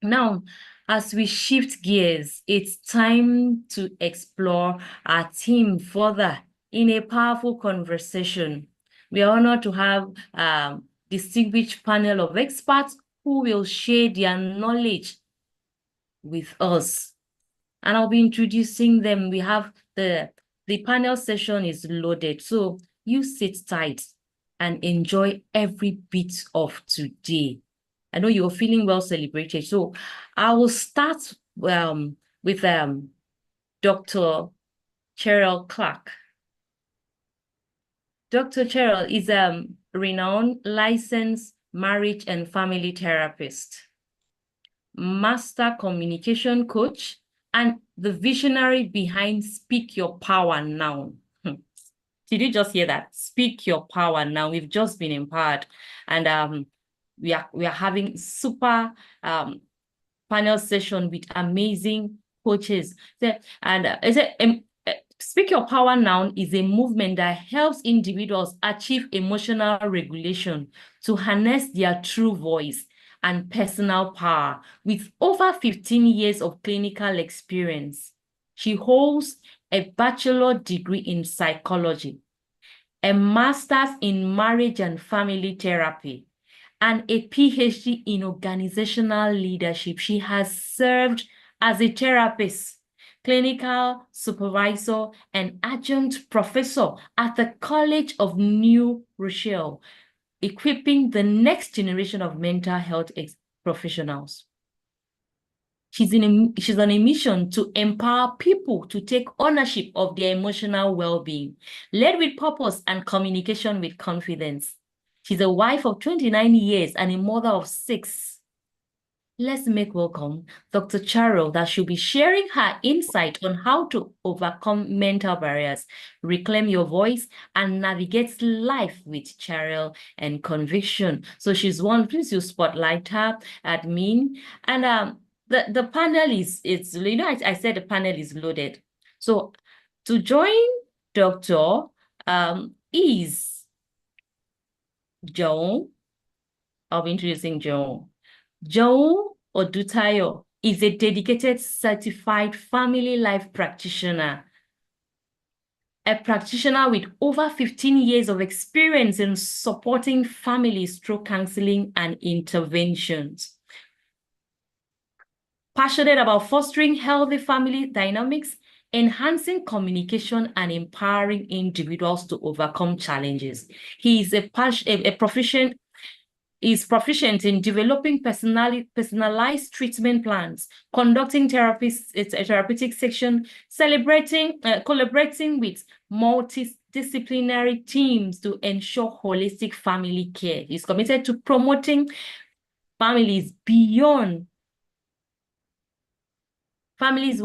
Now, as we shift gears, it's time to explore our theme further in a powerful conversation. We are honored to have a distinguished panel of experts who will share their knowledge with us. And I'll be introducing them. We have the panel session is loaded, so you sit tight and enjoy every bit of today. I know you're feeling well celebrated. So I will start with Dr. Cheryl Clark. Dr. Cheryl is a renowned licensed marriage and family therapist, master communication coach, and the visionary behind Speak Your Power Now. Did you just hear that? Speak Your Power Now. We've just been empowered, and we are having super panel session with amazing coaches. Speak Your Power Now is a movement that helps individuals achieve emotional regulation to harness their true voice and personal power. With over 15 years of clinical experience, she holds a bachelor's degree in psychology, a master's in marriage and family therapy, and a PhD in organizational leadership. She has served as a therapist, clinical supervisor, and adjunct professor at the College of New Rochelle, equipping the next generation of mental health professionals. She's on a mission to empower people to take ownership of their emotional well-being, led with purpose and communication with confidence. She's a wife of 29 years and a mother of 6. Let's make welcome Dr. Cheryl, that she'll be sharing her insight on how to overcome mental barriers, reclaim your voice, and navigate life with Cheryl and conviction. So she's one, please you spotlight her, admin. And the panel is, I said the panel is loaded. So to join Dr. Is Joan. I'll be introducing Joan. Joan Odutayo is a dedicated certified family life practitioner, a practitioner with over 15 years of experience in supporting families through counseling and interventions. Passionate about fostering healthy family dynamics, enhancing communication, and empowering individuals to overcome challenges. He is is proficient in developing personalized treatment plans, conducting therapeutic section, collaborating with multidisciplinary teams to ensure holistic family care. He's committed to promoting families beyond he's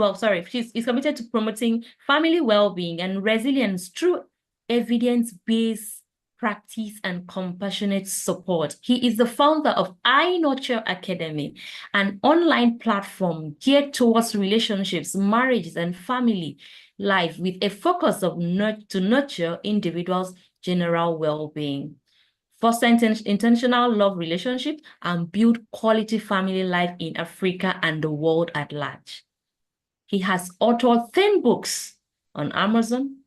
committed to promoting family well-being and resilience through evidence-based practice and compassionate support. He is the founder of I Nurture Academy, an online platform geared towards relationships, marriages, and family life with a focus to nurture individuals' general well-being, foster intentional love relationships, and build quality family life in Africa and the world at large. He has authored 10 books on Amazon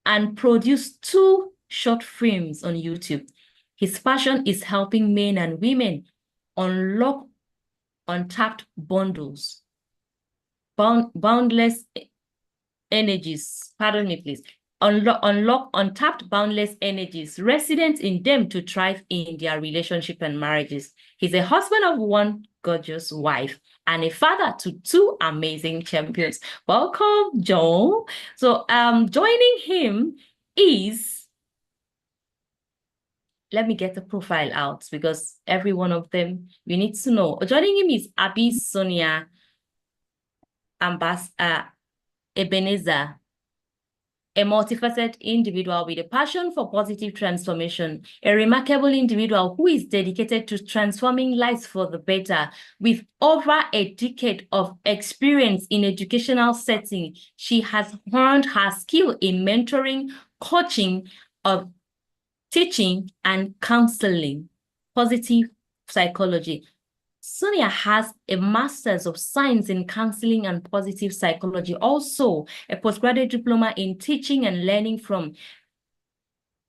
and produced 2 short films on YouTube. His passion is helping men and women unlock untapped boundless energies. Pardon me, please. Unlock untapped boundless energies resident in them to thrive in their relationship and marriages. He's a husband of 1 gorgeous wife and a father to 2 amazing champions. Welcome, Joe. So joining him is, let me get the profile out because every one of them you need to know. Joining him is Abi Sonia Ebenezer, a multifaceted individual with a passion for positive transformation, a remarkable individual who is dedicated to transforming lives for the better. With over a decade of experience in educational setting, she has honed her skill in mentoring, coaching, of teaching, and counseling, positive psychology. Sonia has a Master's of Science in Counseling and Positive Psychology, also a postgraduate diploma in teaching and learning from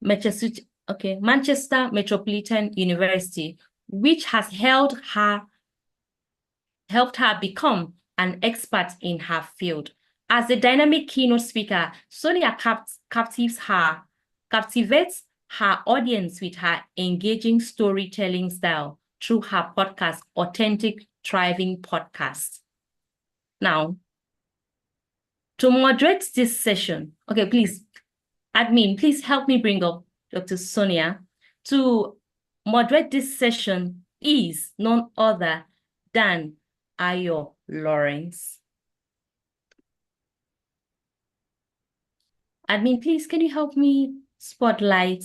Manchester Metropolitan University, which has helped her become an expert in her field. As a dynamic keynote speaker, Sonia captivates her audience with her engaging storytelling style through her podcast, Authentic Thriving Podcast. Now, to moderate this session, okay, please, admin, please help me bring up Dr. Sonia. To moderate this session is none other than Ayo Lawrence. Admin, please, can you help me spotlight?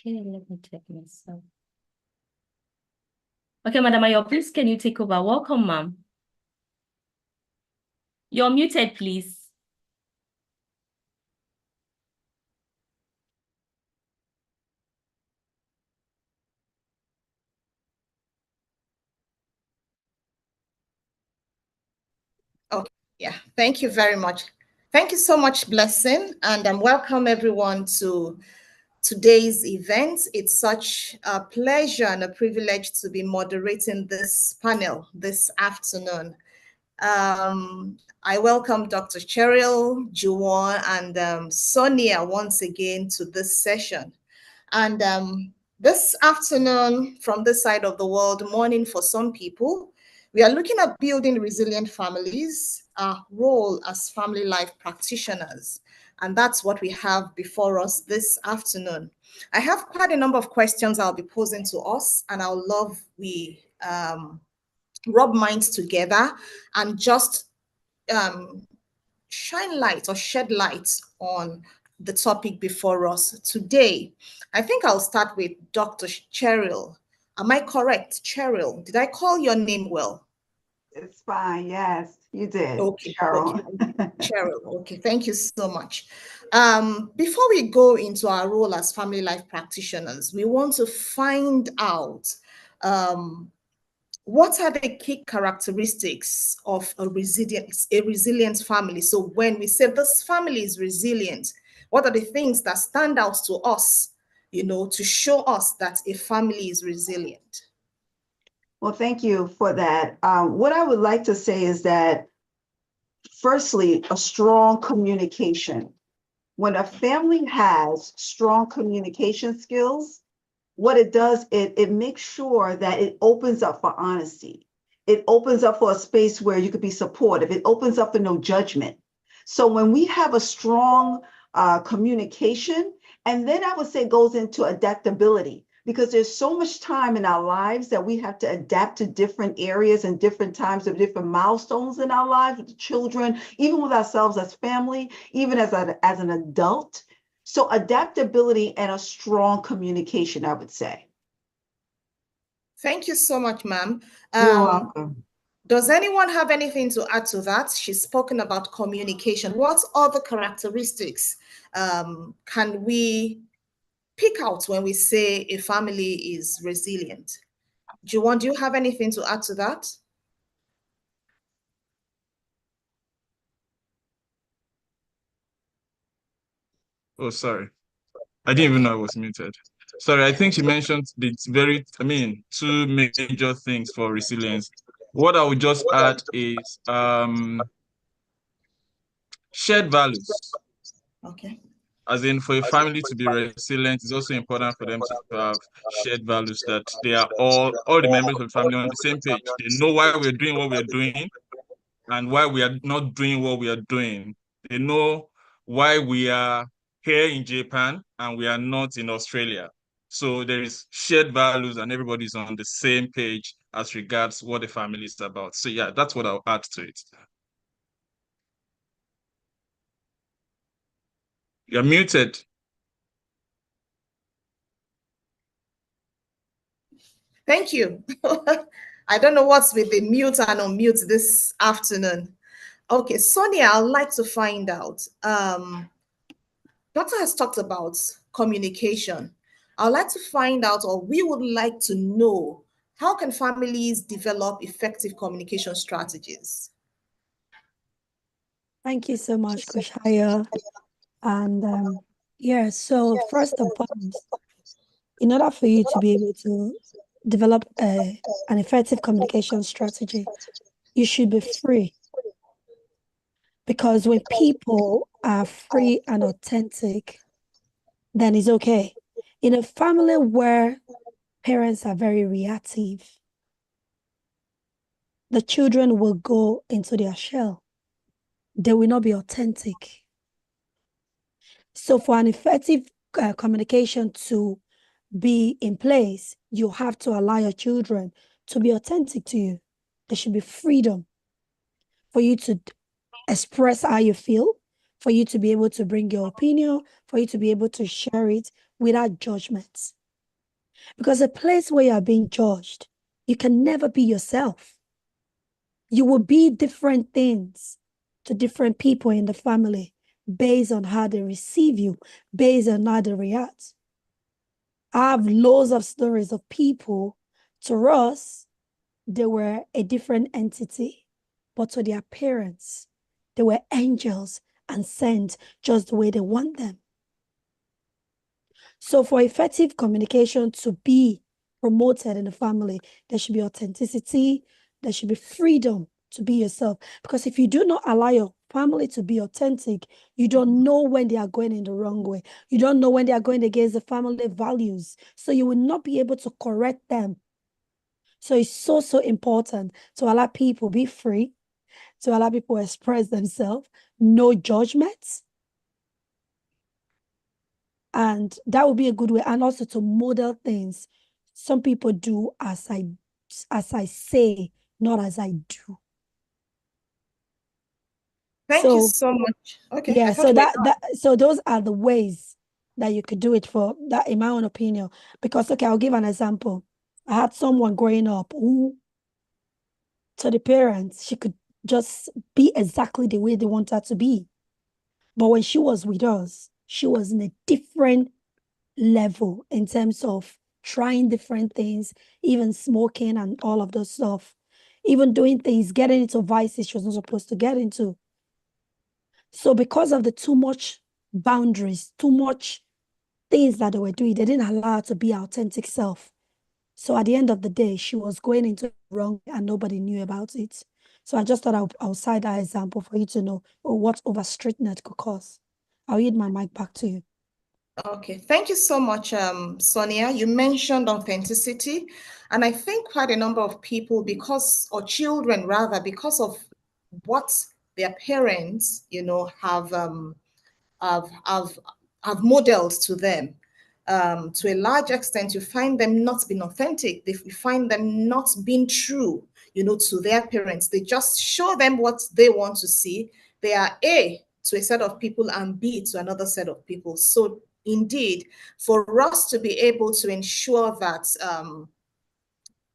Okay, let me check myself. Okay, Madam Ayo, please, can you take over? Welcome, ma'am. You're muted, please. Okay, yeah, thank you very much. Thank you so much, Blessing, and welcome everyone to today's event. It's such a pleasure and a privilege to be moderating this panel this afternoon. I welcome Dr. Cheryl, Juwon, and Sonia once again to this session. And this afternoon, from this side of the world, morning for some people, we are looking at building resilient families, our role as family life practitioners. And that's what we have before us this afternoon. I have quite a number of questions I'll be posing to us, and I'll love we rub minds together and just shine light or shed light on the topic before us today. I think I'll start with Dr. Cheryl. Am I correct, Cheryl? Did I call your name well? It's fine. Yes, you did. Okay, Cheryl. okay. Cheryl. Okay, thank you so much. Before we go into our role as family life practitioners, we want to find out what are the key characteristics of a resilient family? So when we say this family is resilient, what are the things that stand out to us, to show us that a family is resilient? Well, thank you for that. What I would like to say is that, firstly, a strong communication. When a family has strong communication skills, what it does, it makes sure that it opens up for honesty. It opens up for a space where you could be supportive. It opens up for no judgment. So when we have a strong communication, and then I would say goes into adaptability, because there's so much time in our lives that we have to adapt to different areas and different times of different milestones in our lives with the children, even with ourselves as family, even as an adult. So adaptability and a strong communication, I would say. Thank you so much, ma'am. You're welcome. Does anyone have anything to add to that? She's spoken about communication. What other characteristics can we pick out when we say a family is resilient? Juwon, do you have anything to add to that? Oh, sorry. I didn't even know I was muted. Sorry, I think she mentioned two major things for resilience. What I would just add is shared values. Okay. As in, for a family to be resilient, it's also important for them to have shared values, that they are all the members of the family on the same page. They know why we're doing what we're doing and why we are not doing what we are doing. They know why we are here in Japan and we are not in Australia. So there is shared values and everybody's on the same page as regards what the family is about. So yeah, that's what I'll add to it. You're muted. Thank you. I don't know what's with the mute and unmute this afternoon. Okay, Sonia, I'd like to find out. Doctor has talked about communication. I'd like to find out, or we would like to know, how can families develop effective communication strategies? Thank you so much, Kushaya. And yeah, so first and foremost, in order for you to be able to develop an effective communication strategy, you should be free. Because when people are free and authentic, then it's okay. In a family where parents are very reactive, the children will go into their shell. They will not be authentic. So for an effective communication to be in place, you have to allow your children to be authentic to you. There should be freedom for you to express how you feel, for you to be able to bring your opinion, for you to be able to share it without judgment. Because a place where you are being judged, you can never be yourself. You will be different things to different people in the family based on how they receive you, based on how they react. I have loads of stories of people, to us, they were a different entity, but to their parents, they were angels and sent just the way they want them. So for effective communication to be promoted in the family, there should be authenticity, there should be freedom to be yourself. Because if you do not allow your family to be authentic, you don't know when they are going in the wrong way. You don't know when they are going against the family values. So you will not be able to correct them. So it's so, so important to allow people be free, to allow people express themselves, no judgments, And that would be a good way. And also to model things. Some people do as I say, not as I do. Thank you so much. Okay. Yeah, so so those are the ways that you could do it for that, in my own opinion. Because okay, I'll give an example. I had someone growing up who, to the parents, she could just be exactly the way they want her to be. But when she was with us, she was in a different level in terms of trying different things, even smoking and all of those stuff, even doing things, getting into vices she was not supposed to get into. So because of the too much boundaries, too much things that they were doing, they didn't allow her to be her authentic self. So at the end of the day, she was going into it wrong and nobody knew about it. So I just thought I'll cite that example for you to know what overstraightness could cause. I'll yield my mic back to you. Okay, thank you so much, Sonia. You mentioned authenticity, and I think quite a number of people, or children rather, because of what their parents, have modeled to them. To a large extent, you find them not being authentic. You find them not being true, to their parents. They just show them what they want to see. They are A to a set of people and B to another set of people. So indeed, for us to be able to ensure that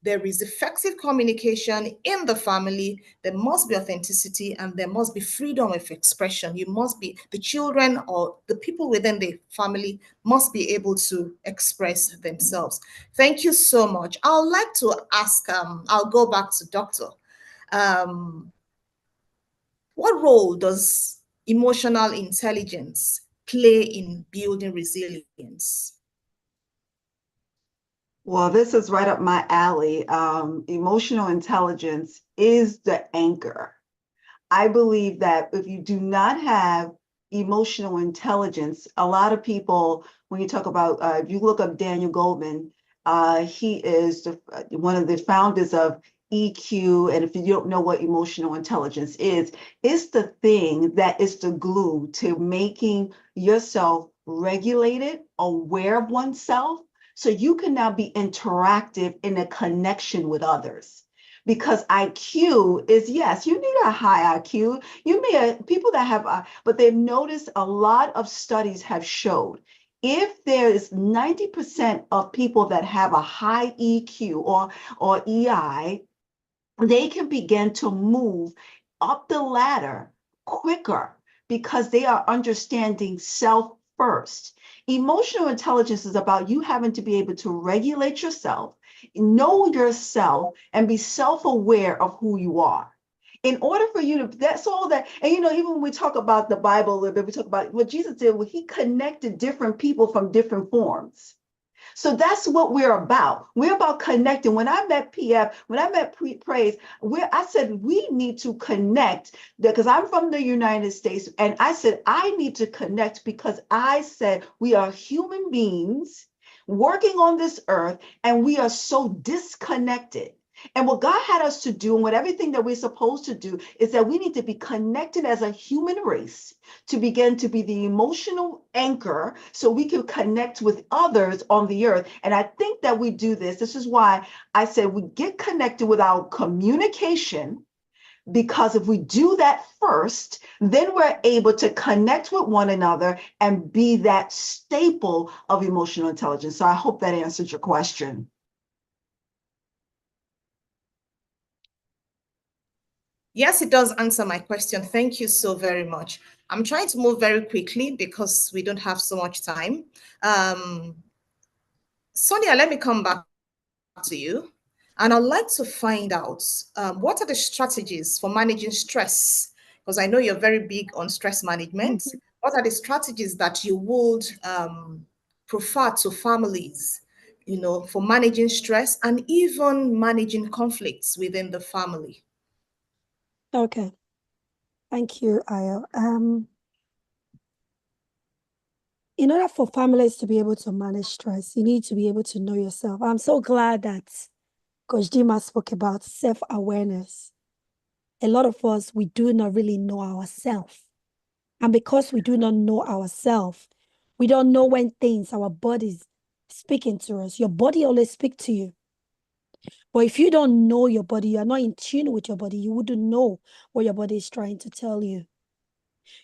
there is effective communication in the family, there must be authenticity and there must be freedom of expression. The children or the people within the family must be able to express themselves. Thank you so much. I would like to ask, I'll go back to Doctor. What role does emotional intelligence play in building resilience? Well, this is right up my alley. Emotional intelligence is the anchor. I believe that if you do not have emotional intelligence, a lot of people, when you talk about, if you look up Daniel Goleman, he is one of the founders of EQ. And if you don't know what emotional intelligence is, it's the thing that is the glue to making yourself regulated, aware of oneself, so you can now be interactive in a connection with others. Because IQ is, yes, you need a high IQ. You may people that have, but they've noticed a lot of studies have showed if there is 90% of people that have a high EQ or EI, they can begin to move up the ladder quicker because they are understanding self first. Emotional intelligence is about you having to be able to regulate yourself, know yourself, and be self-aware of who you are. In order for you to, that's all that, and even when we talk about the Bible a little bit, we talk about what Jesus did, when he connected different people from different forms. So that's what we're about. We're about connecting. When I met PF, when I met Praise, I said, we need to connect because I'm from the United States. And I said, I need to connect because I said, we are human beings working on this earth and we are so disconnected. And what God had us to do and what everything that we're supposed to do is that we need to be connected as a human race to begin to be the emotional anchor so we can connect with others on the earth. And I think that we do this. This is why I said we get connected with our communication, because if we do that first, then we're able to connect with one another and be that staple of emotional intelligence. So I hope that answered your question. Yes, it does answer my question. Thank you so very much. I'm trying to move very quickly because we don't have so much time. Sonia, let me come back to you. And I'd like to find out what are the strategies for managing stress? Because I know you're very big on stress management. Mm-hmm. What are the strategies that you would prefer to families, for managing stress and even managing conflicts within the family? Okay. Thank you, Ayo. In order for families to be able to manage stress, you need to be able to know yourself. I'm so glad that Coach Dima spoke about self-awareness. A lot of us, we do not really know ourselves. And because we do not know ourselves, We don't know when things, our bodies speaking to us. Your body always speaks to you. But if you don't know your body, you are not in tune with your body, you wouldn't know what your body is trying to tell you.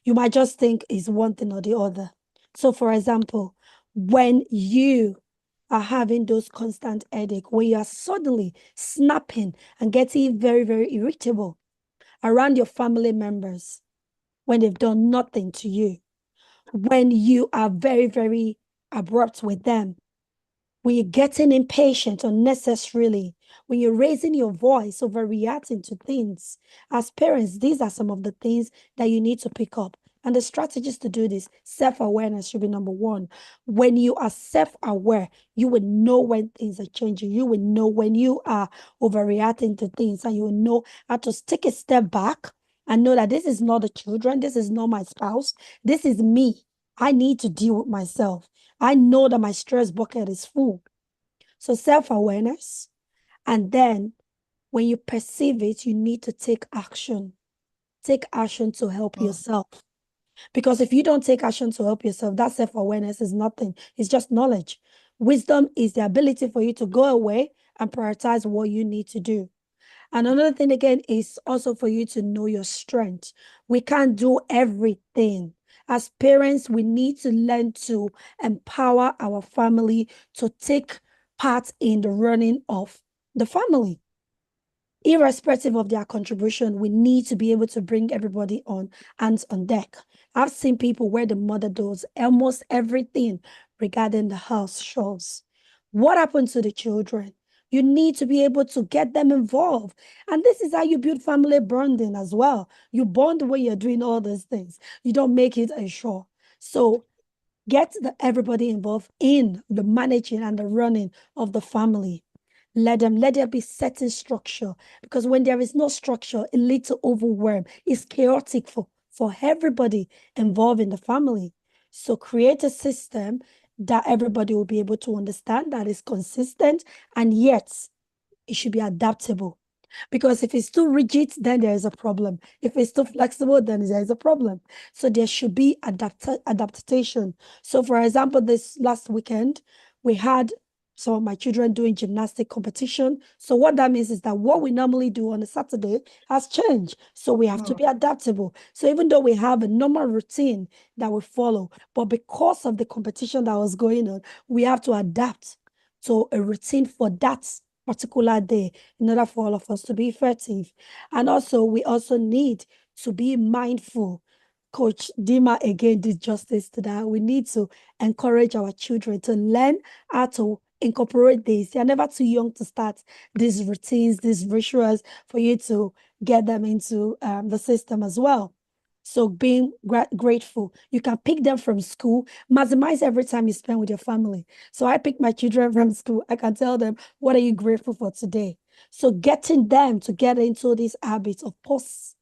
You might just think it's one thing or the other. So for example, when you are having those constant headache, where you are suddenly snapping and getting very, very irritable around your family members when they've done nothing to you, when you are very, very abrupt with them, when you're getting impatient unnecessarily, when you're raising your voice, overreacting to things. As parents, these are some of the things that you need to pick up. And the strategies to do this, self-awareness should be number one. When you are self-aware, you will know when things are changing. You will know when you are overreacting to things, and you will know how to take a step back and know that this is not the children, this is not my spouse, this is me. I need to deal with myself. I know that my stress bucket is full. So self-awareness. And then when you perceive it, you need to take action. Take action to help yourself. Because if you don't take action to help yourself, that self-awareness is nothing. It's just knowledge. Wisdom is the ability for you to go away and prioritize what you need to do. And another thing again is also for you to know your strength. We can't do everything. As parents, we need to learn to empower our family to take part in the running of the family. Irrespective of their contribution, we need to be able to bring everybody on hands on deck. I've seen people where the mother does almost everything regarding the house chores. What happened to the children? You need to be able to get them involved. And this is how you build family bonding as well. You bond when you're doing all these things. You don't make it a chore. So get everybody involved in the managing and the running of the family. Let there be certain structure, because when there is no structure, it leads to overwhelm. It's chaotic for everybody involved in the family. So create a system that everybody will be able to understand, that is consistent, and yet it should be adaptable. Because if it's too rigid, then there is a problem. If it's too flexible, then there is a problem. So there should be adaptation. So for example, this last weekend, we had some of my children doing gymnastic competition. So what that means is that what we normally do on a Saturday has changed. So we have to be adaptable. So even though we have a normal routine that we follow, but because of the competition that was going on, we have to adapt to a routine for that particular day in order for all of us to be effective. And also, we also need to be mindful. Coach Dima again did justice to that. We need to encourage our children to learn how to incorporate this. They're never too young to start these routines, these rituals, for you to get them into the system as well. So being grateful, you can pick them from school, maximize every time you spend with your family. So I pick my children from school. I can tell them, what are you grateful for today? So getting them to get into this habit of pause,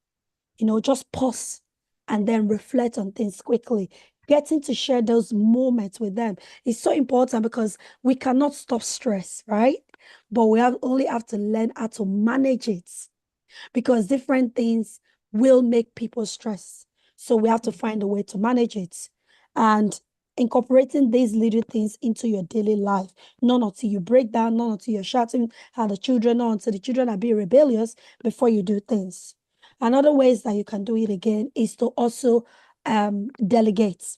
just pause and then reflect on things quickly. Getting to share those moments with them is so important, because we cannot stop stress, right? But we only have to learn how to manage it, because different things will make people stress. So we have to find a way to manage it. And incorporating these little things into your daily life, not until you break down, not until you're shouting at the children, not until the children are being rebellious before you do things. Another ways that you can do it again is to also delegate.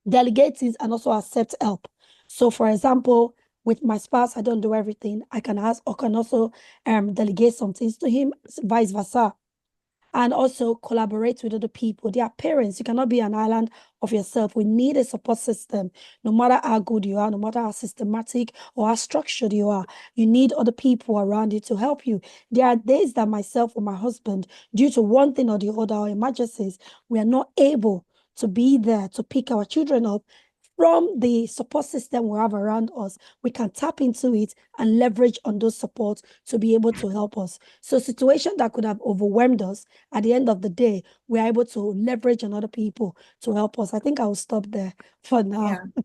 Delegate things and also accept help. So for example, with my spouse, I don't do everything. I can ask or can also delegate some things to him, vice versa. And also collaborate with other people. They are parents. You cannot be an island of yourself. We need a support system. No matter how good you are, no matter how systematic or how structured you are, you need other people around you to help you. There are days that myself or my husband, due to one thing or the other, or emergencies, we are not able to be there to pick our children up. From the support system we have around us, we can tap into it and leverage on those supports to be able to help us. So situations that could have overwhelmed us, at the end of the day, we are able to leverage on other people to help us. I think I will stop there for now. Yeah.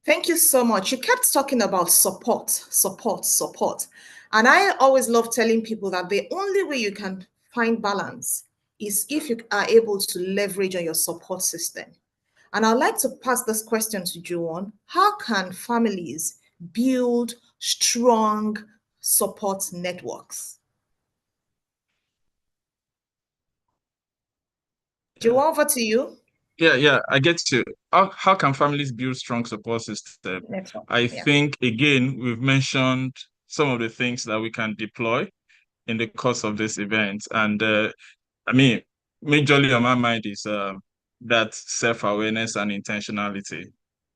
Thank you so much. You kept talking about support. And I always love telling people that the only way you can find balance is if you are able to leverage on your support system. And I'd like to pass this question to Juwon. How can families build strong support networks? Juwon, over to you. Yeah, I get you. How can families build strong support system? I think, again, we've mentioned some of the things that we can deploy in the course of this event. And I mean, majorly on my mind is that self-awareness and intentionality.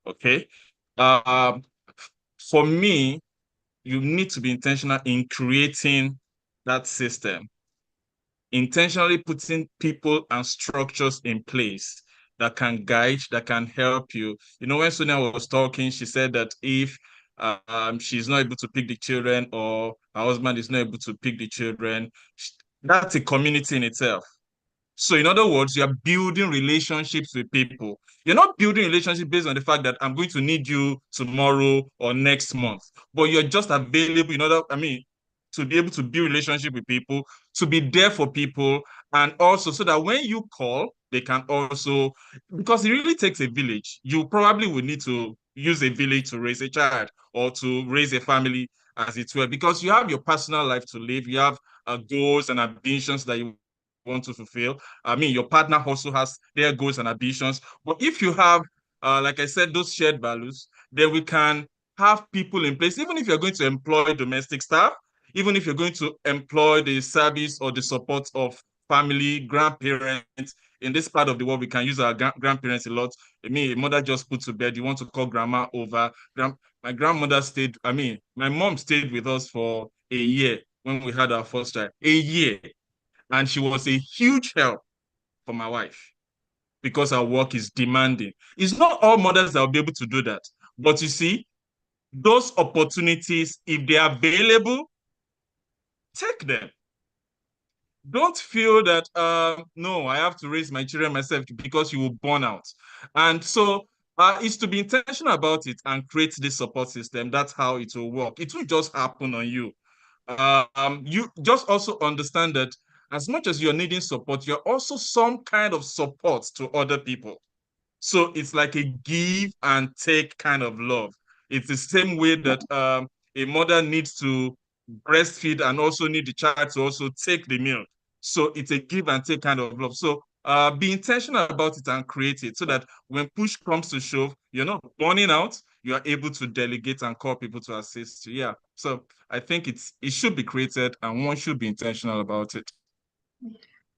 Okay. For me, you need to be intentional in creating that system, intentionally putting people and structures in place that can guide, that can help you. You know, when Sonia was talking, she said that if she's not able to pick the children, or her husband is not able to pick the children, that's a community in itself. So in other words, you're building relationships with people. You're not building relationships based on the fact that I'm going to need you tomorrow or next month, but you're just available in order, to be able to build relationship with people, to be there for people, and also so that when you call, they can also, because it really takes a village. You probably will need to use a village to raise a child or to raise a family, as it were, because you have your personal life to live. You have goals and ambitions that you want to fulfill. Your partner also has their goals and ambitions. But if you have, like I said, those shared values, then we can have people in place. Even if you're going to employ domestic staff, even if you're going to employ the service or the support of family, grandparents. In this part of the world, we can use our grandparents a lot. A mother just put to bed, you want to call grandma over. My grandmother stayed, my mom stayed with us for a year when we had our first child. A year. And she was a huge help for my wife because her work is demanding. It's not all mothers that will be able to do that. But you see, those opportunities, if they are available, take them. Don't feel that, no, I have to raise my children myself, because you will burn out. And so it's to be intentional about it and create this support system. That's how it will work. It will just happen on you. You just also understand that as much as you're needing support, you're also some kind of support to other people. So it's like a give and take kind of love. It's the same way that a mother needs to breastfeed and also need the child to also take the milk. So it's a give and take kind of love. So be intentional about it and create it so that when push comes to shove, you're not burning out, you are able to delegate and call people to assist you. Yeah. So I think it should be created and one should be intentional about it.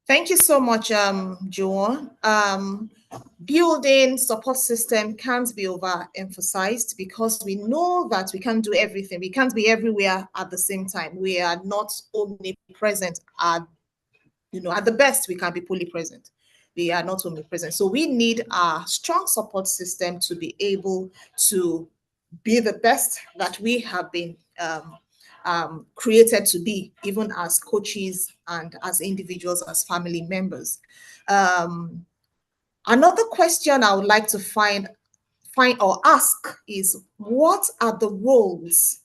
Thank you so much, Juwon. Building support system can't be overemphasized because we know that we can't do everything. We can't be everywhere at the same time. We are not omnipresent. At the best, we can be fully present. We are not omnipresent. So we need a strong support system to be able to be the best that we have been created to be, even as coaches and as individuals, as family members. Another question I would like to find or ask is, what are the roles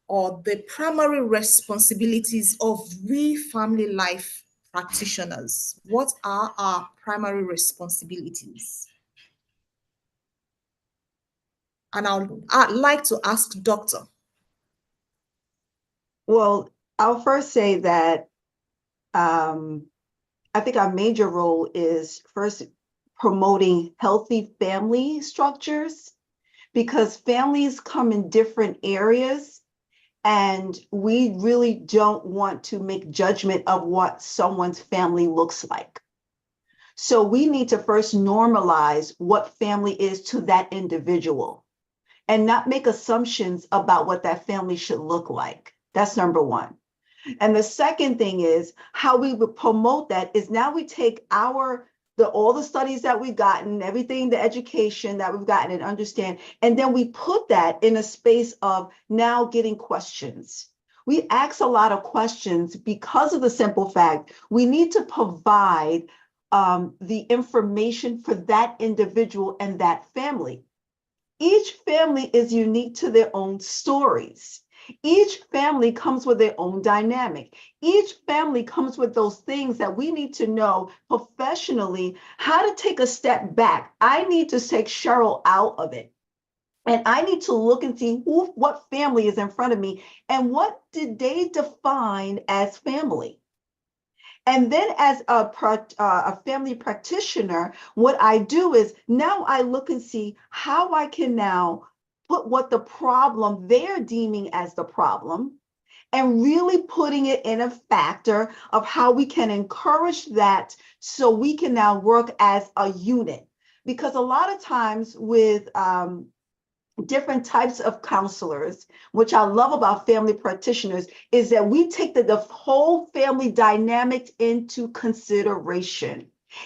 or the primary responsibilities of we family life practitioners? What are our primary responsibilities? And I'd like to ask Doctor. Well, I'll first say that I think our major role is first promoting healthy family structures, because families come in different areas and we really don't want to make judgment of what someone's family looks like. So we need to first normalize what family is to that individual and not make assumptions about what that family should look like. That's number one. And the second thing is how we would promote that is now we take all the studies that we've gotten, everything, the education that we've gotten and understand, and then we put that in a space of now getting questions. We ask a lot of questions because of the simple fact we need to provide the information for that individual and that family. Each family is unique to their own stories. Each family comes with their own dynamic. Each family comes with those things that we need to know professionally how to take a step back. I need to take Cheryl out of it. And I need to look and see what family is in front of me and what did they define as family. And then as a family practitioner, what I do is now I look and see how I can now put what the problem they're deeming as the problem and really putting it in a factor of how we can encourage that so we can now work as a unit. Because a lot of times with different types of counselors, which I love about family practitioners, is that we take the whole family dynamic into consideration.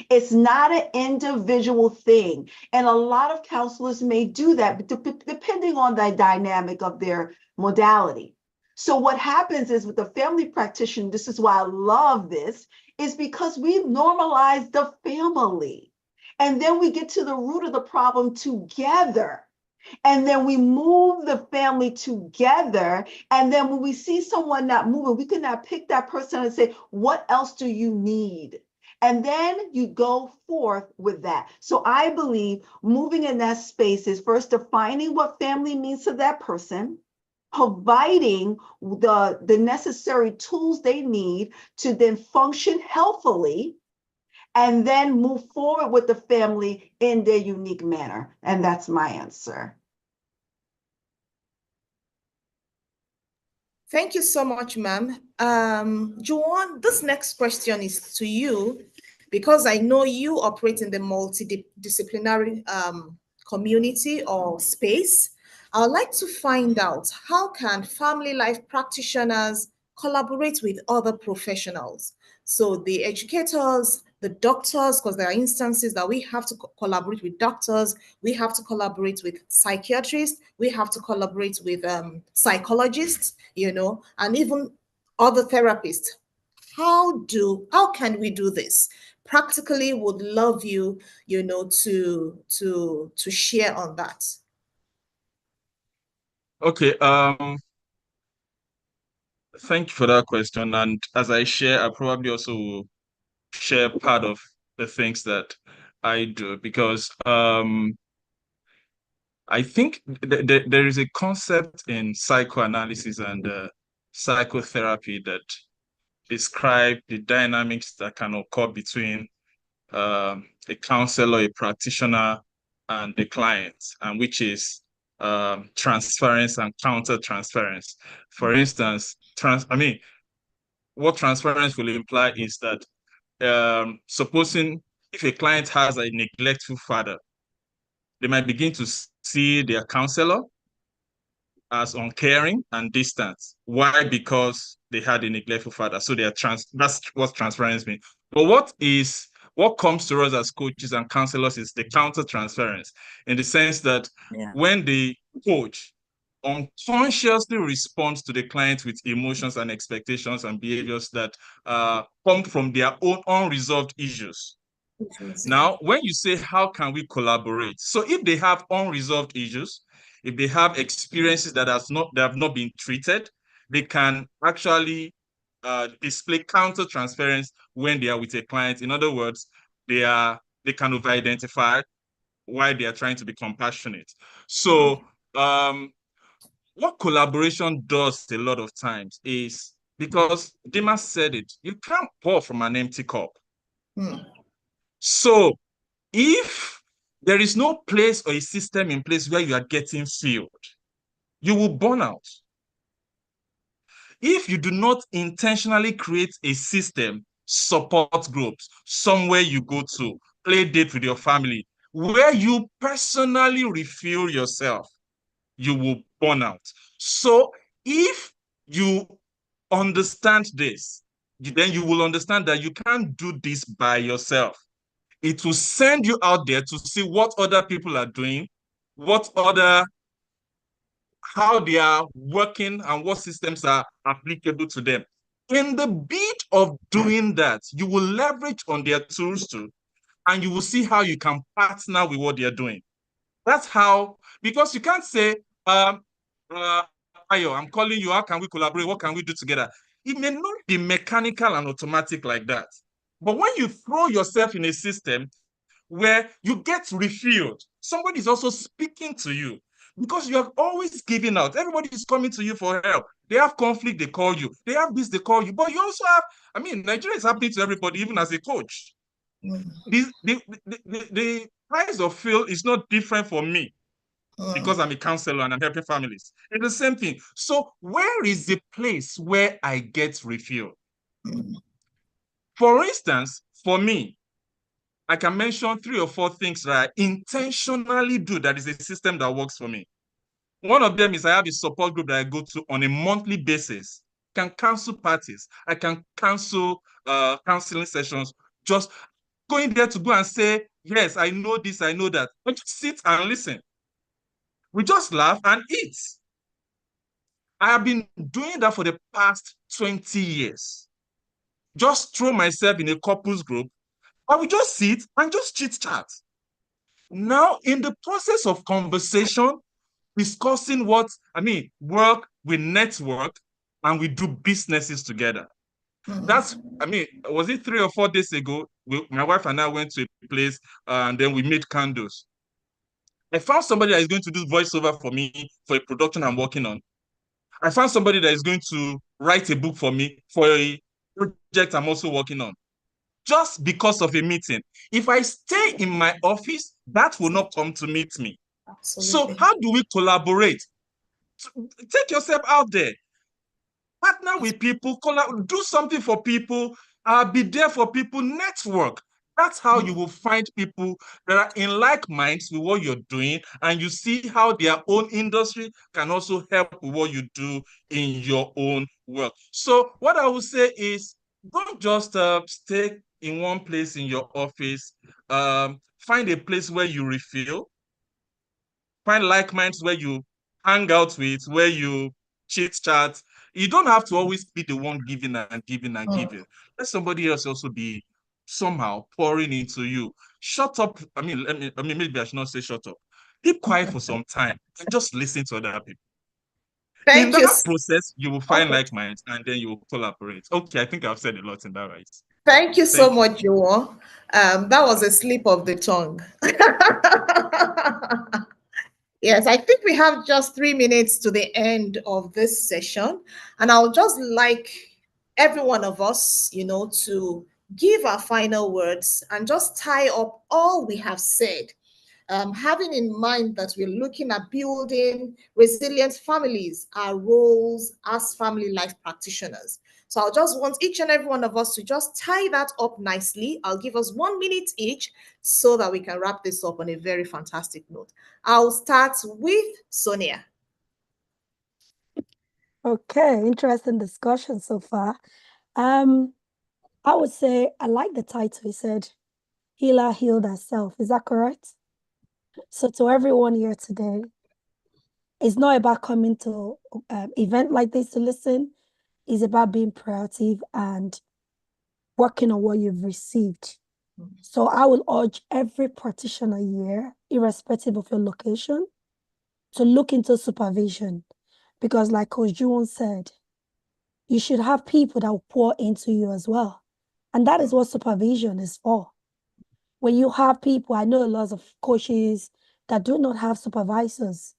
It's not an individual thing. And a lot of counselors may do that, depending on the dynamic of their modality. So what happens is with the family practitioner, this is why I love this, is because we've normalized the family. And then we get to the root of the problem together. And then we move the family together. And then when we see someone not moving, we can now pick that person and say, what else do you need? And then you go forth with that. So I believe moving in that space is first defining what family means to that person, providing the necessary tools they need to then function healthily, and then move forward with the family in their unique manner. And that's my answer. Thank you so much, ma'am. Juwon, this next question is to you because I know you operate in the multidisciplinary community or space. I would like to find out, how can family life practitioners collaborate with other professionals? So the educators, the doctors, because there are instances that we have to collaborate with doctors, we have to collaborate with psychiatrists, we have to collaborate with psychologists, you know, and even other therapists. How can we do this? Practically would love you, you know, to share on that. Okay, thank you for that question. And as I share, I probably also will share part of the things that I do, because I think there is a concept in psychoanalysis and psychotherapy that describe the dynamics that can occur between a counselor, a practitioner, and the client, and which is transference and counter-transference. For instance, what transference will imply is that supposing if a client has a neglectful father, they might begin to see their counselor as uncaring and distant. Why? Because they had a neglectful father. So they are that's what transference means. But what comes to us as coaches and counselors is the counter transference, in the sense that when the coach unconsciously responds to the client with emotions and expectations and behaviors that come from their own unresolved issues. Now, when you say, how can we collaborate? So if they have unresolved issues, if they have experiences that have not been treated, they can actually display counter-transference when they are with a client. In other words, they can over-identify why they are trying to be compassionate. So what collaboration does a lot of times is, because Dimas said it, you can't pour from an empty cup. So if there is no place or a system in place where you are getting filled, you will burn out. If you do not intentionally create a system, support groups, somewhere you go to, play date with your family, where you personally refuel yourself, you will burn out. So if you understand this, then you will understand that you can't do this by yourself. It will send you out there to see what other people are doing, how they are working, and what systems are applicable to them. In the bid of doing that, you will leverage on their tools too, and you will see how you can partner with what they're doing. That's how, because you can't say, Ayo, I'm calling you. How can we collaborate? What can we do together? It may not be mechanical and automatic like that. But when you throw yourself in a system where you get refilled, somebody is also speaking to you because you are always giving out. Everybody is coming to you for help. They have conflict, they call you. They have this, they call you. But you also have, I mean, Nigeria is happening to everybody, even as a coach. The price of fail is not different for me because I'm a counselor and I'm helping families. It's the same thing. So where is the place where I get refilled? For instance, for me, I can mention 3 or 4 things that I intentionally do that is a system that works for me. One of them is I have a support group that I go to on a monthly basis. I can cancel parties. I can cancel counseling sessions. Just going there to go and say, yes, I know this, I know that. But just sit and listen. We just laugh and eat. I have been doing that for the past 20 years. Just throw myself in a couples group. I will just sit and just chit chat. Now, in the process of conversation, discussing what, work, we network, and we do businesses together. That's, was it 3 or 4 days ago? My wife and I went to a place and then we made candles. I found somebody that is going to do voiceover for me for a production I'm working on. I found somebody that is going to write a book for me for a project I'm also working on. Just because of a meeting. If I stay in my office, that will not come to meet me. Absolutely. So how do we collaborate? Take yourself out there. Partner with people, do something for people, be there for people, network. That's how you will find people that are in like minds with what you're doing, and you see how their own industry can also help with what you do in your own work. So what I would say is, don't just stay in one place in your office. Find a place where you refill. Find like minds where you hang out with, where you chit chat. You don't have to always be the one giving and giving and giving. Let somebody else also be somehow pouring into you. Shut up. Maybe I should not say shut up. Keep quiet for some time and just listen to other people. In that process, you will find like minds and then you will collaborate. Okay, I think I've said a lot in that, right? Thank you so much, Joel. That was a slip of the tongue. Yes, I think we have just 3 minutes to the end of this session. And I'll just like every one of us, to give our final words and just tie up all we have said. Having in mind that we're looking at building resilient families, our roles as family life practitioners. So I'll just want each and every one of us to just tie that up nicely. I'll give us 1 minute each so that we can wrap this up on a very fantastic note. I'll start with Sonia. Okay, interesting discussion so far. I would say I like the title. He said, Healer healed herself. Is that correct? So to everyone here today, it's not about coming to an event like this to listen. It's about being proactive and working on what you've received. So I will urge every practitioner here, irrespective of your location, to look into supervision. Because like Coach Juwon said, you should have people that will pour into you as well. And that is what supervision is for. When you have people, I know a lot of coaches that do not have supervisors.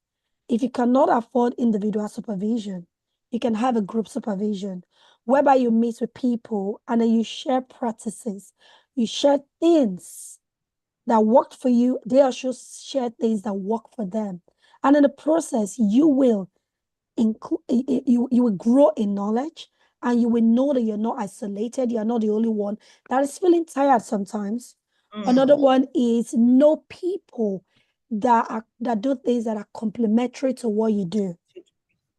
If you cannot afford individual supervision, you can have a group supervision whereby you meet with people and then you share practices, you share things that worked for you. They also share things that work for them. And in the process, you will grow in knowledge, and you will know that you're not isolated. You're not the only one that is feeling tired sometimes. Another one is know people that do things that are complementary to what you do,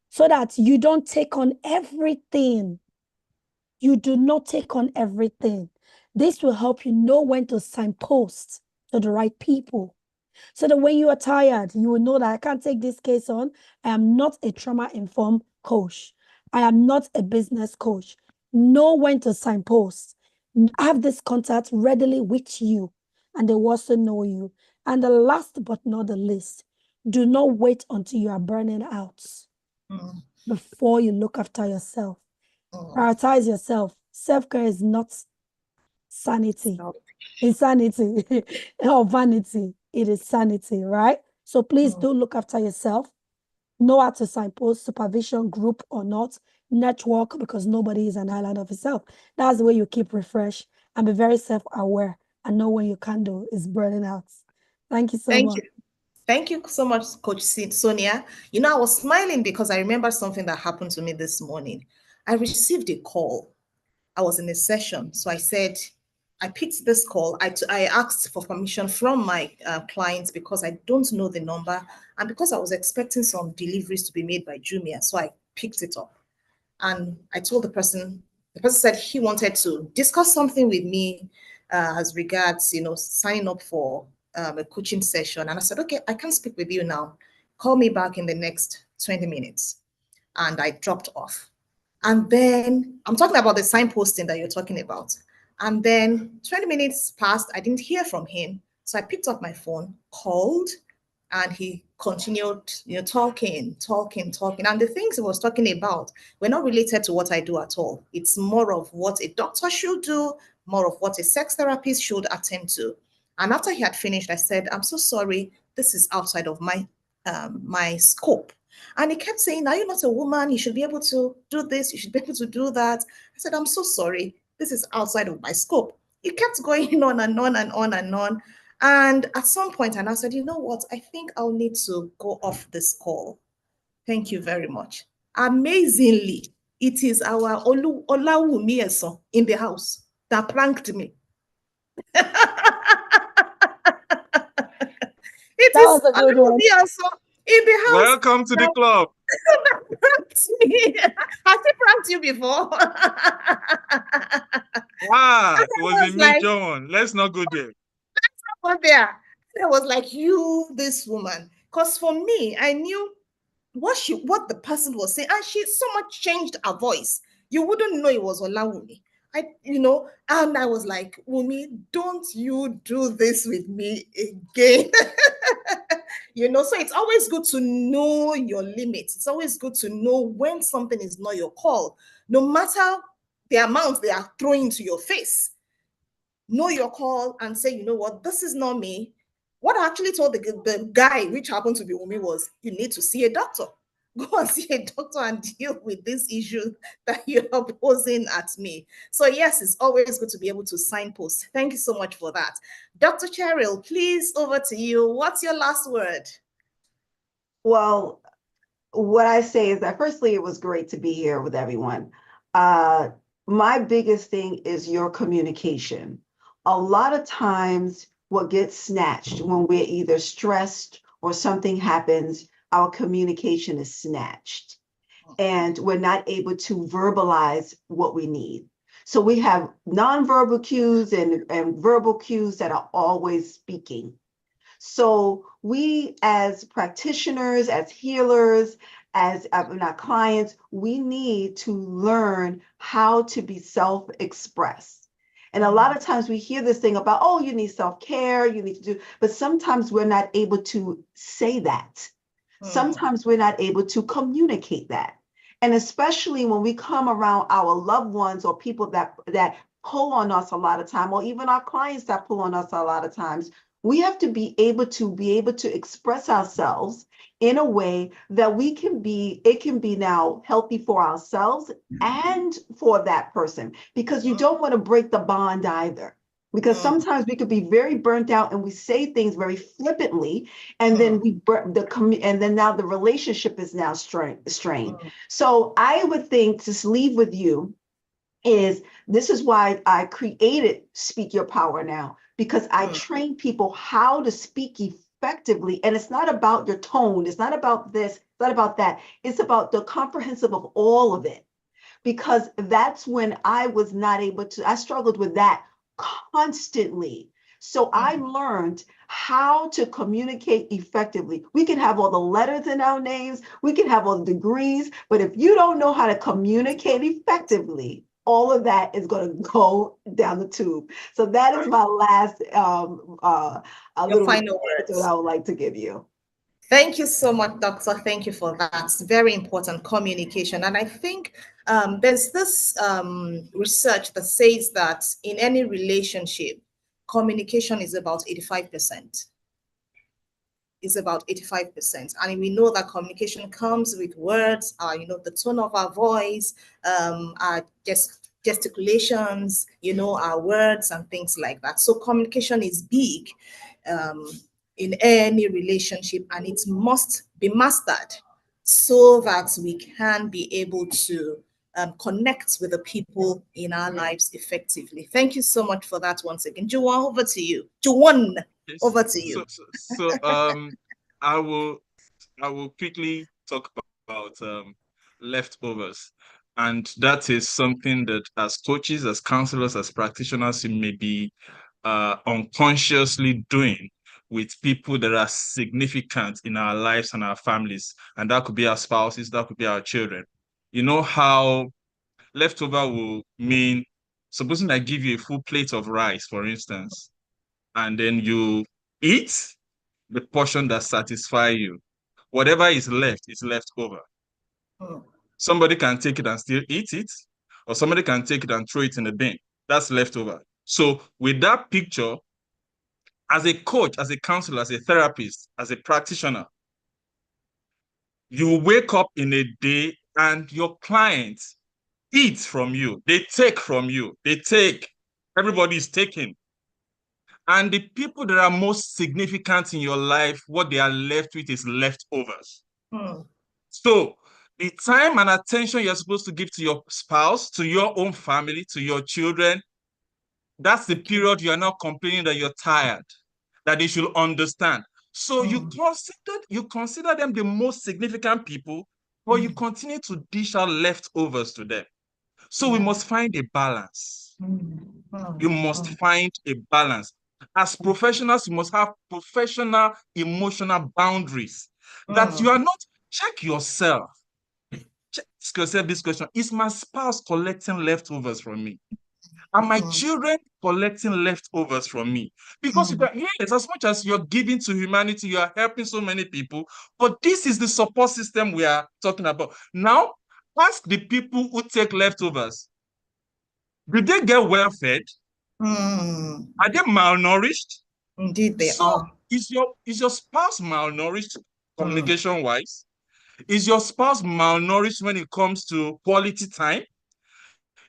so that you don't take on everything. You do not take on everything. This will help you know when to signpost to the right people. So that when you are tired, you will know that I can't take this case on. I am not a trauma-informed coach. I am not a business coach. Know when to signpost. Have this contact readily with you, and they will also know you. And the last but not the least, do not wait until you are burning out. before you look after yourself. Mm. Prioritize yourself. Self-care is not sanity, insanity, or vanity. It is sanity, right? So please do look after yourself. Know how to signpost, supervision, group or not, network, because nobody is an island of itself. That's the way you keep refreshed and be very self-aware and know when your candle is burning out. Thank you so Thank much. you. Thank you so much, Coach Sonia. You know, I was smiling because I remember something that happened to me this morning. I received a call. I was in a session. So I said, I picked this call. I asked for permission from my clients because I don't know the number and because I was expecting some deliveries to be made by Jumia. So I picked it up and I told the person said he wanted to discuss something with me as regards, signing up for a coaching session. And I said, okay, I can't speak with you now. Call me back in the next 20 minutes. And I dropped off. And then I'm talking about the signposting that you're talking about. And then 20 minutes passed, I didn't hear from him. So I picked up my phone, called, and he continued, talking. And the things he was talking about were not related to what I do at all. It's more of what a doctor should do, more of what a sex therapist should attend to. And after he had finished, I said, I'm so sorry, this is outside of my scope. And he kept saying, are you not a woman? You should be able to do this. You should be able to do that. I said, I'm so sorry. This is outside of my scope. He kept going on and on and on and on. And at some point, and I said, you know what? I think I'll need to go off this call. Thank you very much. Amazingly, it is our Olawumi Eson in the house that pranked me. It That was a good one. Olawumi Eson in the house. Welcome to the club. Pranked me. Has he pranked you before? It was a was like- major one. Let's not go there. There. It was like, you, this woman. Because for me, I knew what the person was saying, and she so much changed her voice. You wouldn't know it was Olawumi. And I was like, Wumi, don't you do this with me again. So it's always good to know your limits. It's always good to know when something is not your call, no matter the amount they are throwing to your face. Know your call and say, you know what, this is not me. What I actually told the guy, which happened to be Wumi, was you need to see a doctor. Go and see a doctor and deal with this issue that you're posing at me. So yes, it's always good to be able to signpost. Thank you so much for that. Dr. Cheryl, please, over to you. What's your last word? Well, what I say is that firstly, it was great to be here with everyone. My biggest thing is your communication. A lot of times what gets snatched when we're either stressed or something happens, our communication is snatched and we're not able to verbalize what we need. So we have nonverbal cues and verbal cues that are always speaking. So we as practitioners, as healers, as our clients, we need to learn how to be self-expressed. And a lot of times we hear this thing about, oh, you need self-care, you need to do, but sometimes we're not able to say that. Sometimes we're not able to communicate that. And especially when we come around our loved ones or people that pull on us a lot of time, or even our clients that pull on us a lot of times, we have to be able to express ourselves in a way that it can be now healthy for ourselves and for that person, because you don't want to break the bond either. Because sometimes we could be very burnt out and we say things very flippantly, and then now the relationship is now strained. So I would think, just leave with you, this is why I created Speak Your Power Now, because I train people how to speak effectively. And it's not about your tone. It's not about this, it's not about that. It's about the comprehensive of all of it. Because that's when I was not able to, I struggled with that constantly. So I learned how to communicate effectively. We can have all the letters in our names, we can have all the degrees, but if you don't know how to communicate effectively, all of that is going to go down the tube. So that is my last little final words that I would like to give you. Thank you so much, Doctor. Thank you for that. It's very important, communication. And I think there's this research that says that in any relationship, communication is about 85%. Is about 85%. And we know that communication comes with words, the tone of our voice, our gesticulations, our words and things like that. So communication is big in any relationship, and it must be mastered so that we can be able to connect with the people in our lives effectively. Thank you so much for that once again. Juwon, over to you. Juwon, Yes. over to you. So I will quickly talk about leftovers. And that is something that as coaches, as counselors, as practitioners, you may be unconsciously doing with people that are significant in our lives and our families. And that could be our spouses, that could be our children. You know how leftover will mean, supposing I give you a full plate of rice, for instance, and then you eat the portion that satisfies you. Whatever is left over. Somebody can take it and still eat it, or somebody can take it and throw it in the bin. That's leftover. So with that picture, as a coach, as a counselor, as a therapist, as a practitioner, you wake up in a day and your clients eat from you. They take from you. Everybody is taking. And the people that are most significant in your life, what they are left with is leftovers. So the time and attention you're supposed to give to your spouse, to your own family, to your children, that's the period you are now complaining that you're tired, that they should understand. So you consider them the most significant people, but you continue to dish out leftovers to them. So we must find a balance. You must find a balance. As professionals, you must have professional emotional boundaries that you are not. Check yourself. Ask yourself this question: is my spouse collecting leftovers from me? Are my children collecting leftovers from me? Because yes, as much as you're giving to humanity, you are helping so many people, but this is the support system we are talking about. Now, ask the people who take leftovers. Do they get well fed? Are they malnourished? Indeed, they are. Is your spouse malnourished communication-wise? Is your spouse malnourished when it comes to quality time?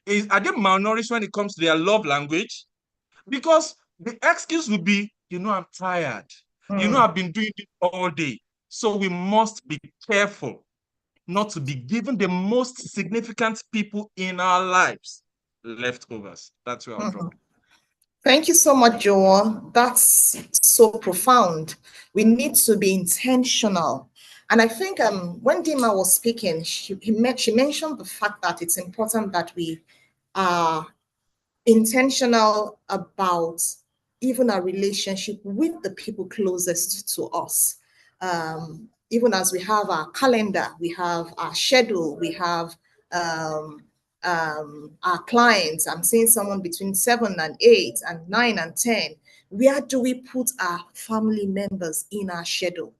Are they malnourished when it comes to their love language? Because the excuse would be, I'm tired. I've been doing it all day. So we must be careful not to be given the most significant people in our lives leftovers. That's where I'll drop. Thank you so much, Joel. That's so profound. We need to be intentional. And I think when Dima was speaking, she mentioned the fact that it's important that we are intentional about even our relationship with the people closest to us. Even as we have our calendar, we have our schedule, we have our clients. I'm seeing someone between 7 and 8 and 9 and 10. Where do we put our family members in our schedule?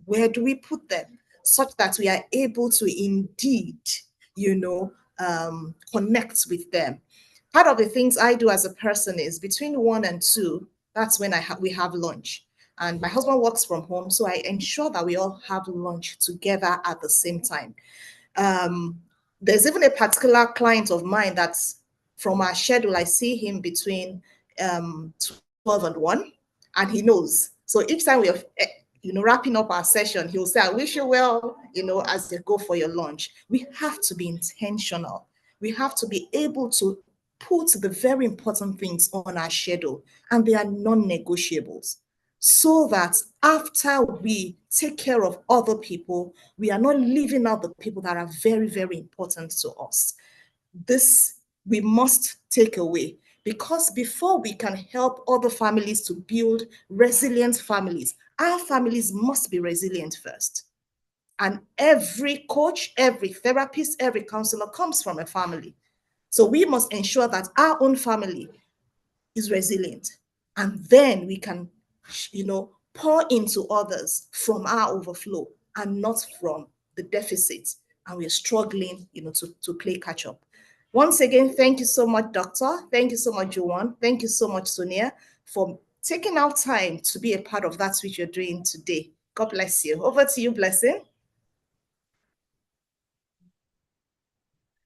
Where do we put them such that we are able to indeed, connect with them? Part of the things I do as a person is between 1 and 2, that's when we have lunch. And my husband works from home, so I ensure that we all have lunch together at the same time. There's even a particular client of mine that's from our schedule. I see him between 12 and 1, and he knows. So each time we are, wrapping up our session, he'll say, I wish you well, as you go for your lunch. We have to be intentional. We have to be able to put the very important things on our schedule, and they are non-negotiables, so that after we take care of other people, we are not leaving out the people that are very, very important to us. This we must take away, because before we can help other families to build resilient families, our families must be resilient first. And every coach, every therapist, every counselor comes from a family. So we must ensure that our own family is resilient. And then we can, pour into others from our overflow and not from the deficit. And we're struggling, to play catch up. Once again, thank you so much, Doctor. Thank you so much, Joanne. Thank you so much, Sonia, for taking out time to be a part of that which you're doing today. God bless you. Over to you, Blessing.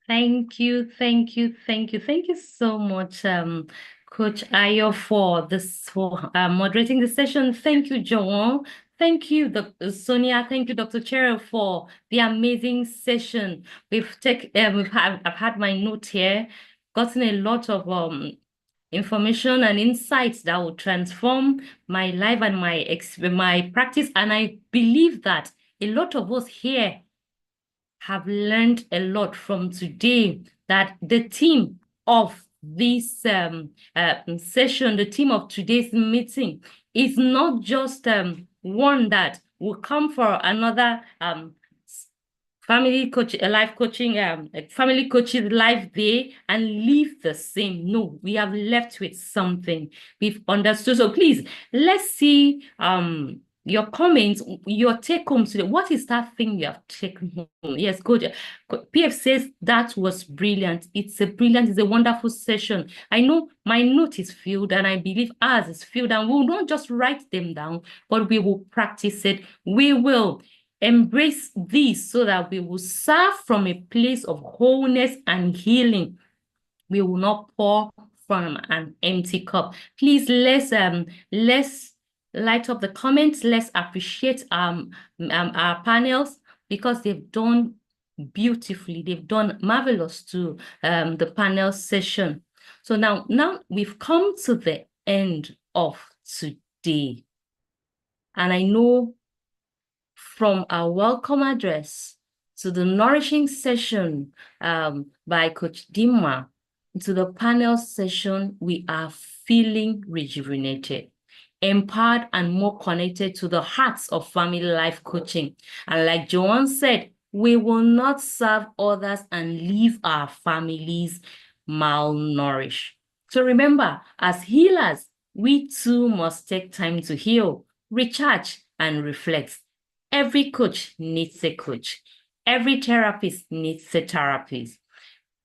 Thank you so much, Coach Ayo, for moderating the session. Thank you, Joanne. Thank you, Sonia. Thank you, Dr. Cheryl, for the amazing session. I've had my note here, gotten a lot of information and insights that will transform my life and my practice. And I believe that a lot of us here have learned a lot from today, that the theme of this session, the theme of today's meeting is not just one that will come for another family coach, life coaching, family coaches live day and leave the same. No, we have left with something we've understood. So please, let's see your comments, your take home today. What is that thing you have taken home? Yes, Coach PF says that was brilliant. It's a wonderful session. I know my note is filled, and I believe ours is filled, and we will not just write them down, but we will practice it. We will embrace this so that we will serve from a place of wholeness and healing. We will not pour from an empty cup. Please, let's light up the comments. Let's appreciate our panels, because they've done beautifully. They've done marvelous to the panel session. So now we've come to the end of today. And I know from our welcome address to the nourishing session by Coach Dimma, to the panel session, we are feeling rejuvenated, empowered, and more connected to the hearts of family life coaching. And like Joanne said, we will not serve others and leave our families malnourished. So remember, as healers, we too must take time to heal, recharge, and reflect. Every coach needs a coach. Every therapist needs a therapist.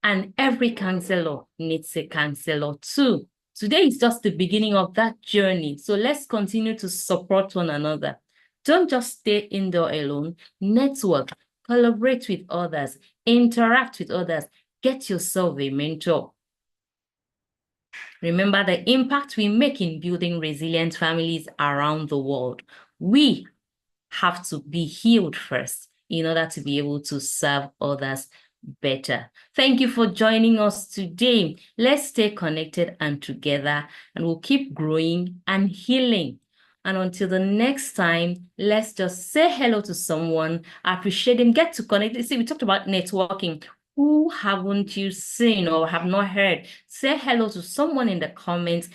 And every counselor needs a counselor too. Today is just the beginning of that journey. So let's continue to support one another. Don't just stay indoor alone. Network, collaborate with others, interact with others, get yourself a mentor. Remember the impact we make in building resilient families around the world. We have to be healed first in order to be able to serve others better. Thank you for joining us today. Let's stay connected and together, and we'll keep growing and healing. And until the next time, let's just say hello to someone, appreciate them, get to connect. See, we talked about networking. Who haven't you seen or have not heard? Say hello to someone in the comments.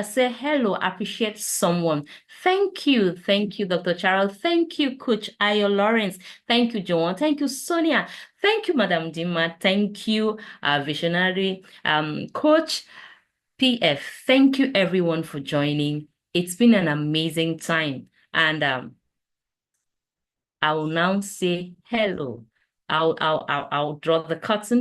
Say hello, appreciate someone. Thank you, Dr. Charles. Thank you, Coach Ayo Lawrence. Thank you, Joanne. Thank you, Sonia. Thank you, Madam Dimma. Thank you, visionary Coach PF. Thank you, everyone, for joining. It's been an amazing time. And I will now say hello. I'll draw the curtain